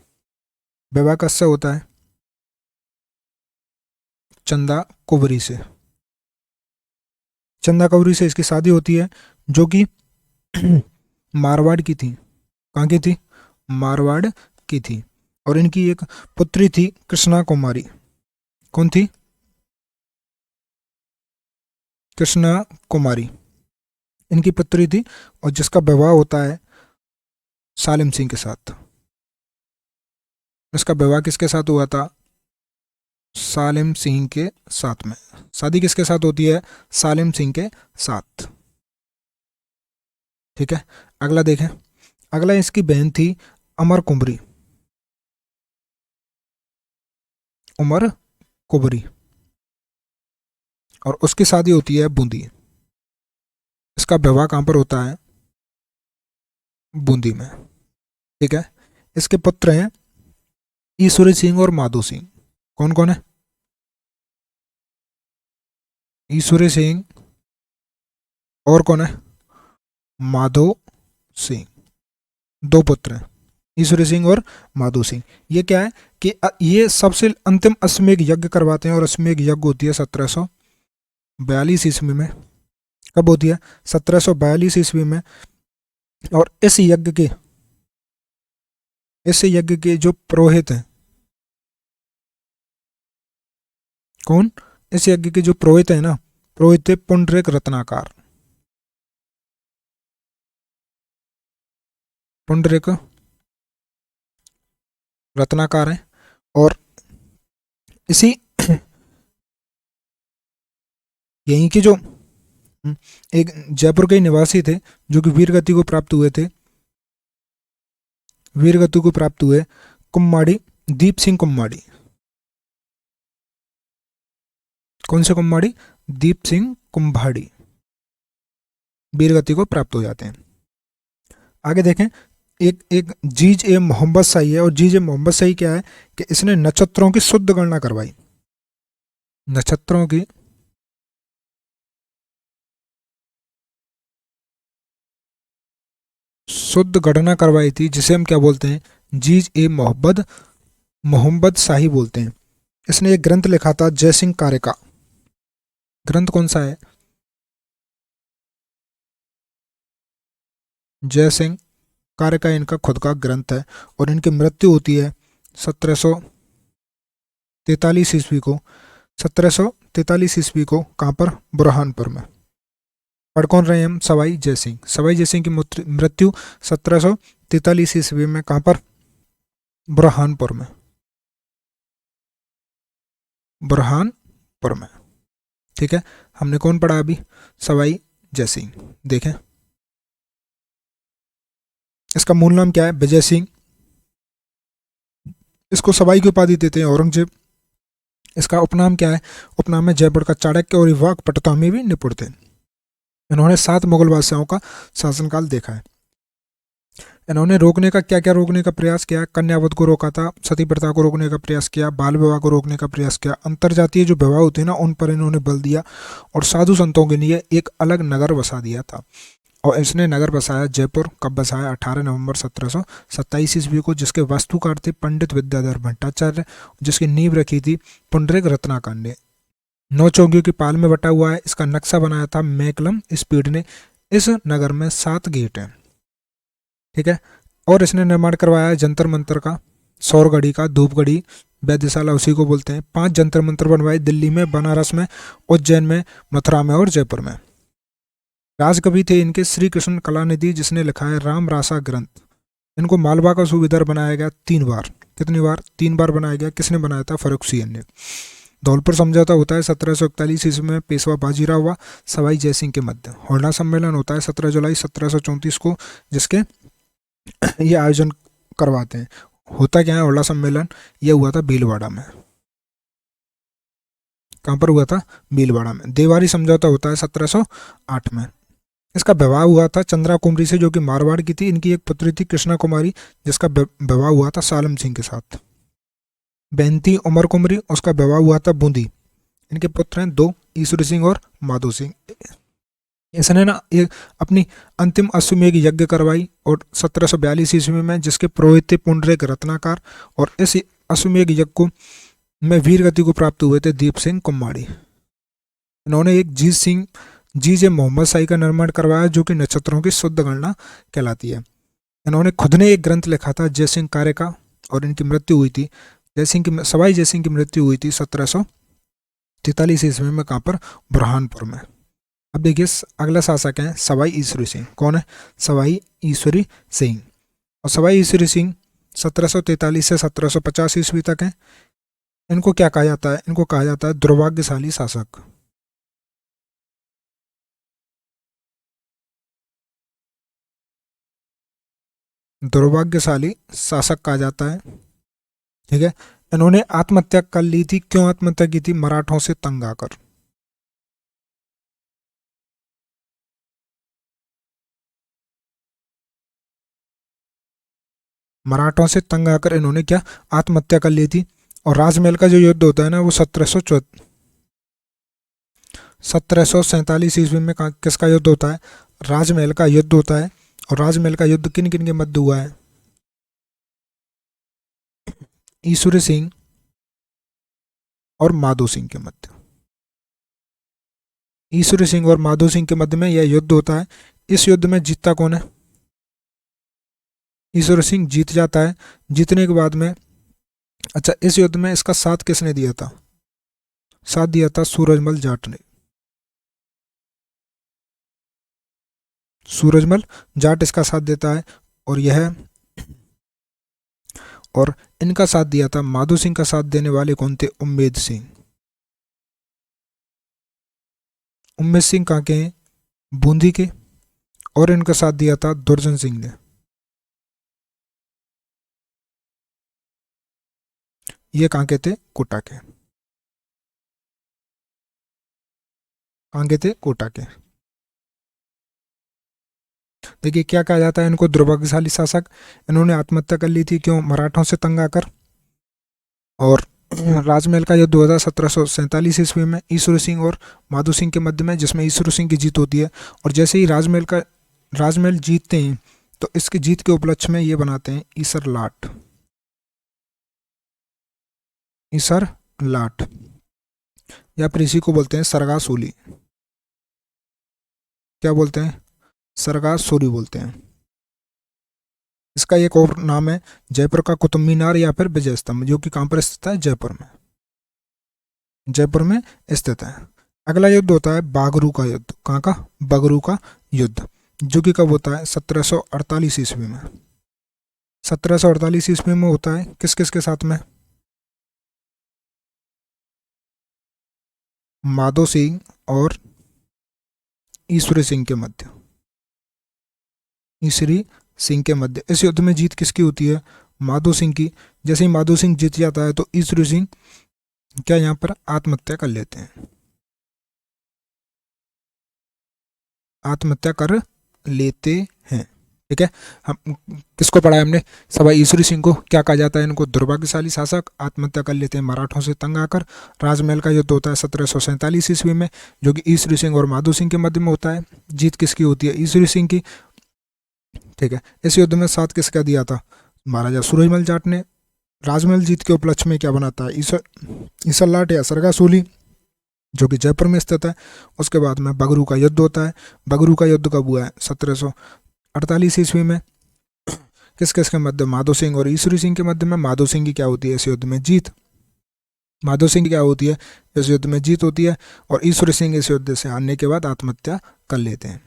[SPEAKER 1] विवाह किससे होता है? चंदा कुबरी से। चंदा कौरी से इसकी शादी होती है, जो कि मारवाड़ की थी। कहाँ की थी? मारवाड़ की थी। और इनकी एक पुत्री थी कृष्णा कुमारी। कौन थी? कृष्णा कुमारी इनकी पुत्री थी। और जिसका विवाह होता है सालिम सिंह के साथ। इसका विवाह किसके साथ हुआ था? सालिम सिंह के साथ में। शादी किसके साथ होती है? सालिम सिंह के साथ। ठीक है, अगला देखें। अगला इसकी बहन थी अमर कुंवरी, उमर कुबरी, और उसकी शादी होती है बूंदी। इसका विवाह कहाँ पर होता है? बूंदी में। ठीक है, इसके पुत्र हैं ईश्वरी सिंह और माधो सिंह। कौन कौन है? ईश्वरी सिंह और कौन है? माधो सिंह। दो पुत्र हैं, ईश्वरी सिंह और माधो सिंह। ये क्या है कि ये सबसे अंतिम अश्वमेध यज्ञ करवाते हैं, और अश्वमेध यज्ञ होती है 1742 ईस्वी में। कब होती है? 1742 ईस्वी में। और इस यज्ञ के जो पुरोहित हैं, कौन? इस यज्ञ के जो पुरोहित है ना, पुरोहित थे पुंडरीक रत्नाकर। पुंडरीक रत्नाकर है। और इसी यहीं के जो एक जयपुर के निवासी थे जो कि वीरगति को प्राप्त हुए थे, वीरगति को प्राप्त हुए कुम्माड़ी, दीप सिंह कुम्माड़ी। कौन से कुम्माड़ी? दीप सिंह कुम्भाड़ी वीरगति को प्राप्त हो जाते हैं। आगे देखें, एक जीज ए मोहम्मद शाही है। और जीज ए मोहम्मद शाही क्या है कि इसने नक्षत्रों की शुद्ध गणना करवाई। नक्षत्रों की शुद्ध गणना करवाई थी, जिसे हम क्या बोलते हैं? जीज ए मोहम्मद शाही बोलते हैं। इसने एक ग्रंथ लिखा था जयसिंह कार्य का। ग्रंथ कौन सा है? जयसिंह कार्य का इनका खुद का ग्रंथ है। और इनकी मृत्यु होती है 1743 ईस्वी को। 1743 ईस्वी को कहाँ पर? बुरहानपुर में। पढ़ कौन रहे हैं हम? सवाई जयसिंह। सवाई जयसिंह की मृत्यु 1743 ईस्वी में कहाँ पर? बुरहानपुर में। बुरहानपुर में। ठीक है, हमने कौन पढ़ा अभी? सवाई जयसिंह। देखें, इसका मूल नाम क्या है? विजय सिंह। इसको सवाई की उपाधि देते हैं औरंगजेब। इसका उपनाम क्या है? उपनाम है जयपुर का चाणक्य, और वाक पटुता में भी निपुण थे। इन्होंने 7 मुगल बादशाहों का शासनकाल देखा है। इन्होंने रोकने का क्या क्या रोकने का प्रयास किया? कन्यावध को रोका था, सती प्रथा को रोकने का प्रयास किया, बाल विवाह को रोकने का प्रयास किया, अंतरजातीय जो विवाह होते हैं ना उन पर इन्होंने बल दिया, और साधु संतों के लिए एक अलग नगर बसा दिया था। और इसने नगर बसाया जयपुर। कब बसाया? 18 नवंबर 1727 ईस्वी को, जिसके वास्तुकार थे पंडित विद्याधर भट्टाचार्य, जिसकी नींव रखी थी पुंडरीक रत्नाकर ने। 9 चौकियों की पाल में बटा हुआ है। इसका नक्शा बनाया था मैकलम स्पीड ने। इस नगर में 7 गेट हैं। ठीक है, और इसने निर्माण करवाया है जंतर मंतर का, सौरगढ़ी का, धूपगढ़ी, वैद्यशाला उसी को बोलते हैं। 5 जंतर मंतर बनवाए दिल्ली में, बनारस में, उज्जैन में, मथुरा में और जयपुर में। राजकवि थे इनके श्री कृष्ण कलानिधि, जिसने लिखा है राम रासा ग्रंथ। इनको मालवा का सूबेदार बनाया गया 3 बार। कितनी बार? 3 बार बनाया गया। किसने बनाया था? फर्रुखसिंह ने। धौलपुर समझौता होता है 1741 ईस्वी में पेशवा बाजीराव व सवाई जयसिंह के मध्य। होरना सम्मेलन होता है 17 जुलाई 1734 को, जिसके ये आयोजन करवाते हैं। होता क्या है होरना सम्मेलन? ये हुआ था भीलवाड़ा में। कहाँ पर हुआ था? भीलवाड़ा में। देवारी समझौता होता है 1708 में। इसका विवाह हुआ था चंद्रा कुमारी से, जो कि मारवाड़ की थी। इनकी एक पुत्री थी कृष्णा कुमारी, जिसका विवाह हुआ था सालम सिंह के साथ। बहन थी उमर कुमारी, उसका विवाह हुआ था बूंदी। इनके पुत्र हैं 2, ईश्वरी सिंह और माधो सिंह। इसने ना एक अपनी अंतिम अश्वमेध यज्ञ करवाई और 1742 ईस्वी में, जिसके पुरोहित थे पुंडरीक रत्नाकर। और इस अश्वमेध यज्ञ को में वीरगति को प्राप्त हुए थे दीप सिंह कुम्माड़ी। इन्होंने एक जीज ए मोहम्मद शाही का निर्माण करवाया, जो कि नक्षत्रों की शुद्ध गणना कहलाती है। इन्होंने खुद ने एक ग्रंथ लिखा था जयसिंह कार्य का, और इनकी मृत्यु हुई थी सवाई जयसिंह की मृत्यु हुई थी 1743 ईस्वी में। कहाँ पर? बुरहानपुर में। अब देखिए अगला शासक है सवाई ईश्वरी सिंह। कौन है? सवाई ईश्वरी सिंह। और सवाई ईश्वरी सिंह 1743 से 1750 ईस्वी तक है। इनको क्या कहा जाता है? इनको कहा जाता है दुर्भाग्यशाली शासक। दुर्भाग्यशाली शासक कहा जाता है। ठीक है। इन्होंने आत्महत्या कर ली थी। क्यों आत्महत्या की थी? मराठों से तंग आकर। मराठों से तंग आकर इन्होंने क्या आत्महत्या कर ली थी। और राजमहल का जो युद्ध होता है ना वो 1747 ईस्वी में किसका युद्ध होता है? राजमहल का युद्ध होता है। और राजमहल का युद्ध किन किन के मध्य हुआ है? ईश्वरी सिंह और माधो सिंह के मध्य। ईश्वरी सिंह और माधो सिंह के मध्य में यह युद्ध होता है। इस युद्ध में जीतता कौन है? ईश्वर सिंह जीत जाता है। जीतने के बाद में अच्छा, इस युद्ध में इसका साथ किसने दिया था? साथ दिया था सूरजमल जाट ने। सूरजमल जाट इसका साथ देता है। और यह और इनका साथ दिया था, माधो सिंह का साथ देने वाले कौन थे? उम्मेद सिंह। उम्मेद सिंह कहाँ के हैं? बूंदी के। और इनका साथ दिया था दुर्जन सिंह ने। ये कहाँ के थे? कोटा के। कहाँ के थे? कोटा के। देखिए क्या कहा जाता है इनको? दुर्भाग्यशाली शासक। इन्होंने आत्महत्या कर ली थी। क्यों? मराठों से तंग आकर। और राजमहल का युद्ध हुआ था 1747 ईस्वी में ईश्वर सिंह और माधो सिंह के मध्य में, जिसमें ईश्वर सिंह की जीत होती है। और जैसे ही राजमहल जीतते हैं तो इसकी जीत के उपलक्ष्य में ये बनाते हैं ईसर लाट। ईसर लाट या फिर इसी को बोलते हैं सरगासुली। क्या बोलते हैं? सरगासुली बोलते हैं। इसका एक और नाम है जयपुर का कुतुब मीनार या फिर विजय स्तंभ, जो कि कहाँ पर स्थित है? जयपुर में। जयपुर में स्थित है। अगला युद्ध होता है बागरू का युद्ध। कहाँ का? बगरू का युद्ध, जो कि कब होता है? 1748 ईस्वी में। 1748 ईस्वी में होता है। किस किस के साथ में? माधो सिंह और ईश्वरी सिंह के मध्य। ईश्वरी सिंह के मध्य। इस युद्ध में जीत किसकी होती है? माधो सिंह की। जैसे ही माधो सिंह जीत जाता है तो ईश्वरी सिंह क्या यहाँ पर आत्महत्या कर लेते हैं? आत्महत्या कर लेते हैं। ठीक है। हम किसको पढ़ा है हमने? सवाई ईश्वरी सिंह को क्या कहा जाता है? इनको दुर्भाग्यशाली शासक। आत्महत्या कर लेते हैं मराठों से तंग आकर। राजमहल का युद्ध होता है 1747 ईस्वी में, जो कि ईश्वरी सिंह और माधो सिंह के मध्य में होता है। जीत किसकी होती है? ईश्वरी सिंह की। ठीक है। इस युद्ध में साथ किसका दिया था? महाराजा सूरजमल जाट ने। राजमहल जीत के उपलक्ष्य में क्या बनाता है? ईसर लाट या सरगासुली, जो कि जयपुर में स्थित है। उसके बाद में बगरू का युद्ध होता है। बगरू का युद्ध कब हुआ है? 1748 ईस्वी में। किस किस के मध्य? माधो सिंह और ईश्वरी सिंह के मध्य में। माधो सिंह की क्या होती है इस युद्ध में? जीत। माधो सिंह की क्या होती है इस युद्ध में? जीत होती है। और ईश्वरी सिंह इस युद्ध से हारने के बाद आत्महत्या कर लेते हैं।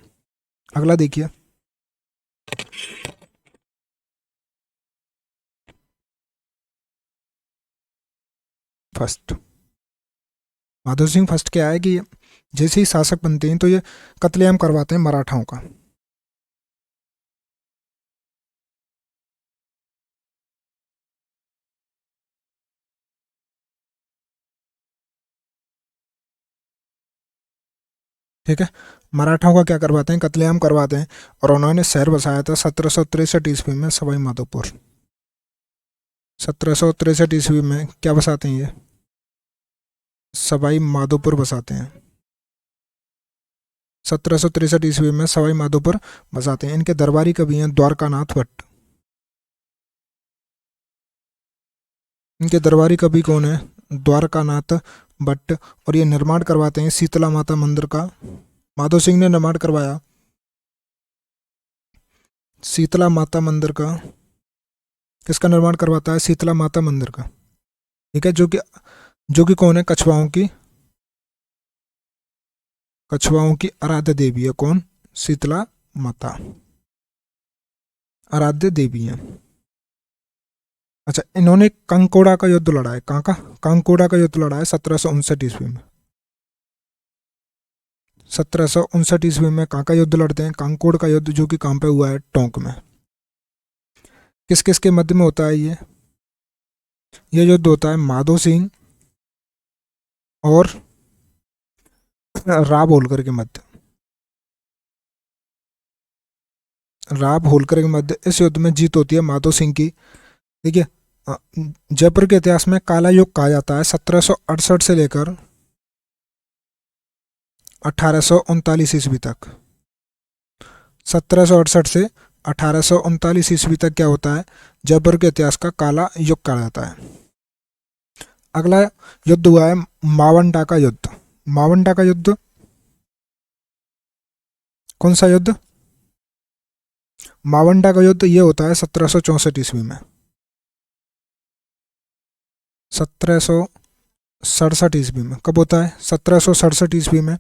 [SPEAKER 1] अगला देखिए। फर्स्ट माधो सिंह फर्स्ट क्या है कि जैसे ही शासक बनते हैं तो ये कत्लेआम करवाते हैं मराठाओं का। ठीक है। मराठाओं का क्या करवाते हैं? कत्लेआम करवाते हैं। और उन्होंने शहर बसाया था 1763 ईस्वी में सवाई माधोपुर। 1763 ईस्वी में क्या बसाते हैं ये? सवाई माधोपुर बसाते हैं। 1763 ईस्वी में सवाई माधोपुर बसाते हैं। इनके दरबारी कवि हैं द्वारकानाथ भट्ट। इनके दरबारी कवि कौन है? द्वारकानाथ भट्ट। और ये निर्माण करवाते हैं शीतला माता मंदिर का। माधो सिंह ने निर्माण करवाया शीतला माता मंदिर का। किसका निर्माण करवाता है? शीतला माता मंदिर का। ठीक है। जो कि कौन है? कछुआओं की आराध्य देवी है। कौन? शीतला माता आराध्य देवी है। अच्छा, इन्होंने कांकोड़ा का युद्ध लड़ा है। कहाँ का? कांकोड़ा का युद्ध लड़ा है 1759 ईस्वी में। 1759 ईस्वी में कहाँ का युद्ध लड़ते हैं? कांकोड़ का युद्ध, जो कि कहाँ पे हुआ है? टोंक में। किस किस के मध्य में होता है ये युद्ध होता है माधो सिंह और राव होलकर के मध्य। राव होलकर के मध्य इस युद्ध में जीत होती है माधो सिंह की। देखिए, जयपुर के इतिहास में काला युग कहा जाता है 1768 से लेकर 1839 ईस्वी तक। 1768 से 1839 ईस्वी तक क्या होता है? जयपुर के इतिहास का काला युग कहा जाता है। अगला युद्ध हुआ है मावंडा का युद्ध। मावंडा का युद्ध कौन सा युद्ध? मावंडा का युद्ध ये होता है 1764 ईस्वी में। 1767 ईस्वी में। कब होता है? 1767 ईस्वी में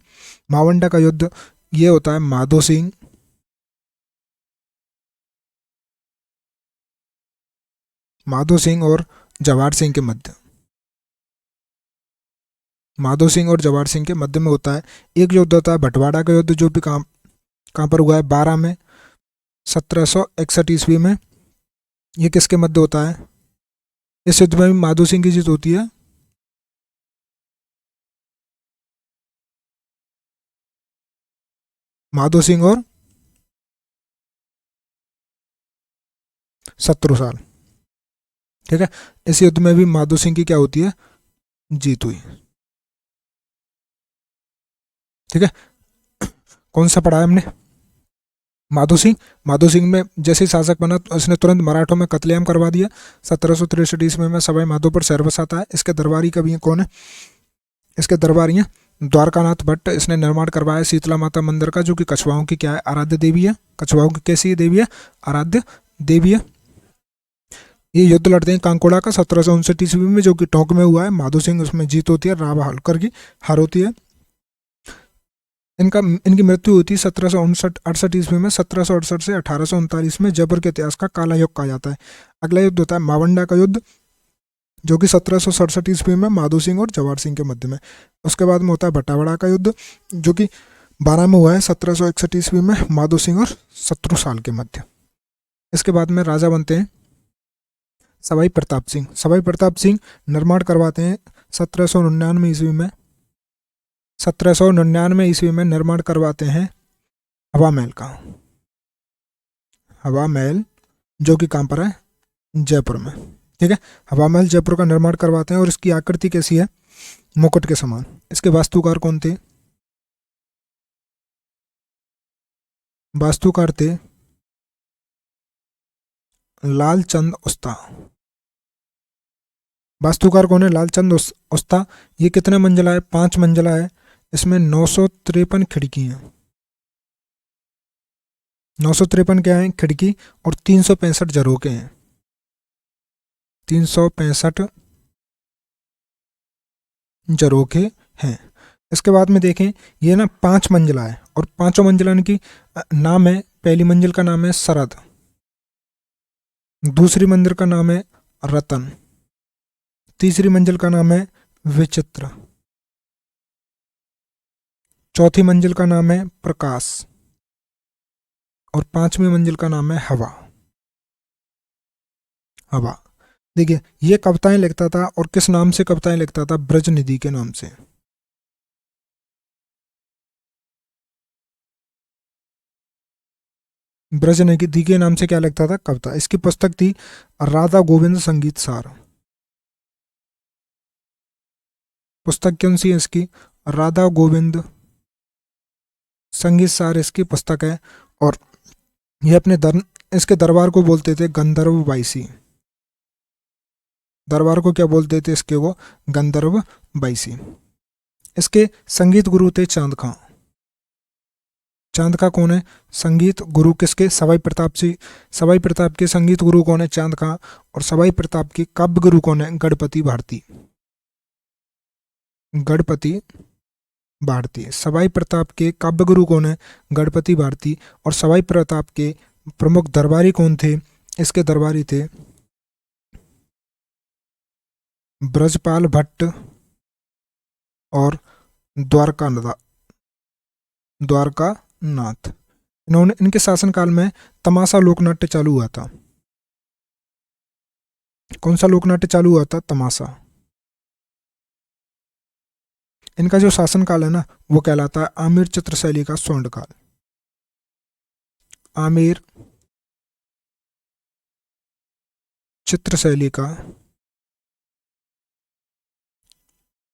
[SPEAKER 1] मावंडा का युद्ध ये होता है माधो सिंह और जवाहर सिंह के मध्य। माधो सिंह और जवाहर सिंह के मध्य में होता है। एक युद्ध होता है भटवाड़ा का युद्ध, जो भी कहाँ पर हुआ है? 12 में 1761 ईस्वी में। ये किसके मध्य होता है? इस युद्ध में भी माधो सिंह की जीत होती है। माधो सिंह और शत्रुसाल। ठीक है, इस युद्ध में भी माधो सिंह की क्या होती है? जीत हुई। ठीक है, कौन सा पढ़ा है हमने? माधो सिंह। माधो सिंह में जैसे ही शासक बना तो इसने तुरंत मराठों में कत्लेआम करवा दिया। 1763 ईस्वी में सवाई माधोपुर शहर बसाता है। इसके दरबारी कवि कौन है? इसके दरबारी हैं द्वारकानाथ भट्ट। इसने निर्माण करवाया शीतला माता मंदिर का, जो कि कछुआओं की क्या है? आराध्य देवी है। कछुआओं की कैसी देवी है? आराध्य देवी है। ये युद्ध लड़ते हैं कांकोड़ा का 1759 ईस्वी में, जो कि टोंक में हुआ है। माधो सिंह उसमें जीत होती है, राव होलकर की हार होती है। इनकी मृत्यु हुई थी 1768 ईस्वी में। 1768 से 1839 में जयपुर के इतिहास का काला युग कहा जाता है। अगला युद्ध होता है मावंडा का युद्ध, जो कि 1767 ईस्वी में माधो सिंह और जवाहर सिंह के मध्य में। उसके बाद में होता है भटावड़ा का युद्ध, जो कि 12 में हुआ है 1761 ईस्वी में माधो सिंह और शत्रुसाल के मध्य। इसके बाद में राजा बनते हैं सवाई प्रताप सिंह। सवाई प्रताप सिंह निर्माण करवाते हैं 1799 ईस्वी में। 1799 ईस्वी में निर्माण करवाते हैं हवा महल का। हवा महल, जो कि कहाँ पर है? जयपुर में। ठीक है, हवा महल जयपुर का निर्माण करवाते हैं और इसकी आकृति कैसी है? मुकुट के समान। इसके वास्तुकार कौन थे? वास्तुकार थे लालचंद उस्ता। वास्तुकार कौन है? लालचंद उस्ता। ये कितने मंजिला है? 5 मंजिला है। इसमें 953 खिड़की हैं। 953 क्या है? खिड़की। और 365 झरोखे हैं। 365 झरोखे हैं। इसके बाद में देखें, ये ना 5 मंजिला है और पांचों मंजिला की नाम है। पहली मंजिल का नाम है सरद, दूसरी मंजिल का नाम है रतन, तीसरी मंजिल का नाम है विचित्र, चौथी मंजिल का नाम है प्रकाश और 5वीं मंजिल का नाम है हवा। हवा। देखिए, ये कविताएं लिखता था और किस नाम से कविताएं लिखता था? ब्रज निधि के नाम से। ब्रज निधि के नाम से क्या लिखता था? कविता। इसकी पुस्तक थी राधा गोविंद संगीत सार। पुस्तक कौन सी है इसकी? राधा गोविंद संगीत सार इसकी पुस्तक है। और ये इसके दरबार को बोलते थे गंधर्व बाईसी। दरबार को क्या बोलते थे इसके? वो गंधर्व बाईसी। इसके संगीत गुरु थे चांद खां। चांद खां कौन है? संगीत गुरु किसके? सवाई प्रताप सिंह। सवाई प्रताप के संगीत गुरु कौन है? चांद खां। और सवाई प्रताप के काव्य गुरु कौन है? गणपति भारती। गणपति भारती। सवाई प्रताप के काव्य गुरु कौन है? गणपति भारती। और सवाई प्रताप के प्रमुख दरबारी कौन थे? इसके दरबारी थे ब्रजपाल भट्ट और द्वारकानाथ, इनके शासनकाल में तमाशा लोकनाट्य चालू हुआ था। कौन सा लोकनाट्य चालू हुआ था? तमाशा। इनका जो शासनकाल है ना वो कहलाता है आमिर चित्रशैली का स्वर्णकाल। आमिर चित्रशैली का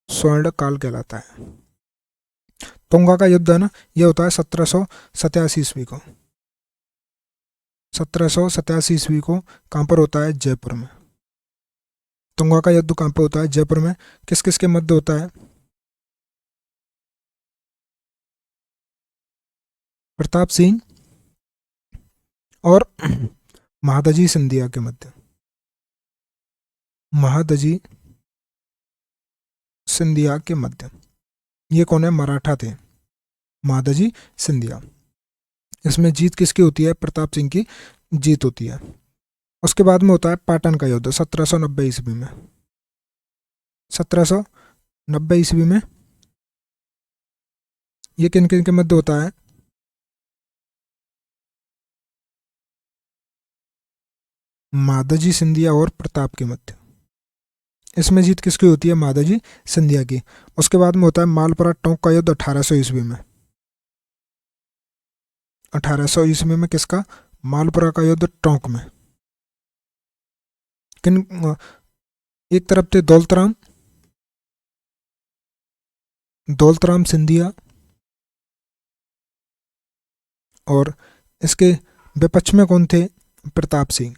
[SPEAKER 1] स्वर्णकाल कहलाता है। तुंगा का युद्ध है ना ये होता है 1787 ईस्वी को। 1787 ईस्वी को कहाँ पर होता है? जयपुर में। तुंगा का युद्ध कहाँ पर होता है? जयपुर में। किस किस के मध्य होता है? प्रताप सिंह और महादजी सिंधिया के मध्य। महादजी सिंधिया के मध्य। ये कौन है? मराठा थे, महादजी सिंधिया। इसमें जीत किसकी होती है? प्रताप सिंह की जीत होती है। उसके बाद में होता है पाटन का युद्ध 1790 ईस्वी में। 1790 ईस्वी में ये किन किन के मध्य होता है? माधोजी सिंधिया और प्रताप के मध्य। इसमें जीत किसकी होती है? माधोजी सिंधिया की। उसके बाद में होता है मालपुरा टोंक का युद्ध 1800 ईस्वी में। 1800 ईस्वी में किसका? मालपुरा का युद्ध टोंक में। किन? एक तरफ थे दौलतराम सिंधिया और इसके विपक्ष में कौन थे? प्रताप सिंह।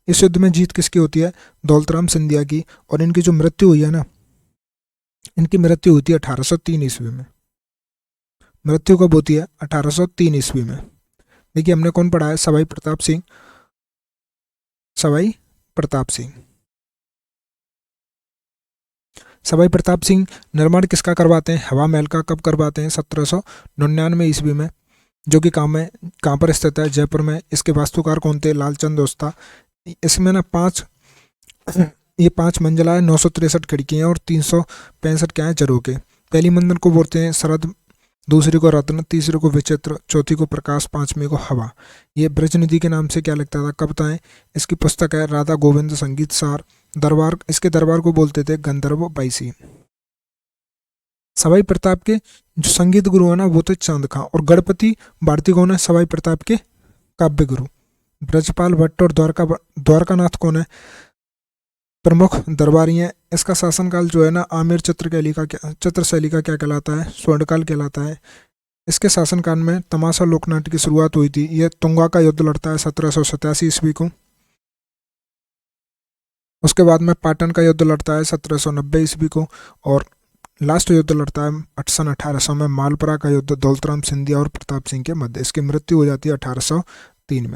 [SPEAKER 1] इस युद्ध में जीत किसकी होती है? दौलतराम सिंधिया की। और इनकी जो मृत्यु हुई है ना, इनकी मृत्यु होती है 1803 ईस्वी में। मृत्यु कब होती है? 1803 ईस्वी में। देखिए हमने कौन पढ़ा है? सवाई प्रताप सिंह। सवाई प्रताप सिंह निर्माण किसका करवाते हैं? हवा महल का। कब करवाते हैं? 1799 ईस्वी में, जो कि कहाँ पर स्थित है? जयपुर में। इसके वास्तुकार कौन थे? लालचंद ओस्ता। इसमें ना ये 5 मंजिला है, 963 खिड़कियाँ और 365 क्या है? झरोखे। पहली मंजिल को बोलते हैं शरद, दूसरी को रत्न, तीसरी को विचित्र, चौथी को प्रकाश, पांचवी को हवा। ये ब्रजनिधि के नाम से क्या लिखता था? कविताएं। इसकी पुस्तक है राधा गोविंद संगीत सार। दरबार, इसके दरबार को बोलते थे गंधर्व बाईसी। सवाई प्रताप के जो संगीत गुरु है ना वो थे चांद खां। और गणपति भारती कौन है? सवाई प्रताप के काव्य गुरु। ब्रजपाल भट्ट और द्वारकानाथ कौन है? प्रमुख दरबारी हैं। इसका शासनकाल जो है ना आमिर चित्रशैली का क्या कहलाता है? स्वर्णकाल कहलाता है। इसके शासनकाल में तमाशा लोकनाट्य की शुरुआत हुई थी। यह तुंगा का युद्ध लड़ता है 1787 ईस्वी को। उसके बाद में पाटन का युद्ध लड़ता है 1790 ईस्वी को। और लास्ट युद्ध लड़ता है सन 1800 में मालपुरा का युद्ध दौलतराम सिंधिया और प्रताप सिंह के मध्य। इसकी मृत्यु हो जाती है 1803 में।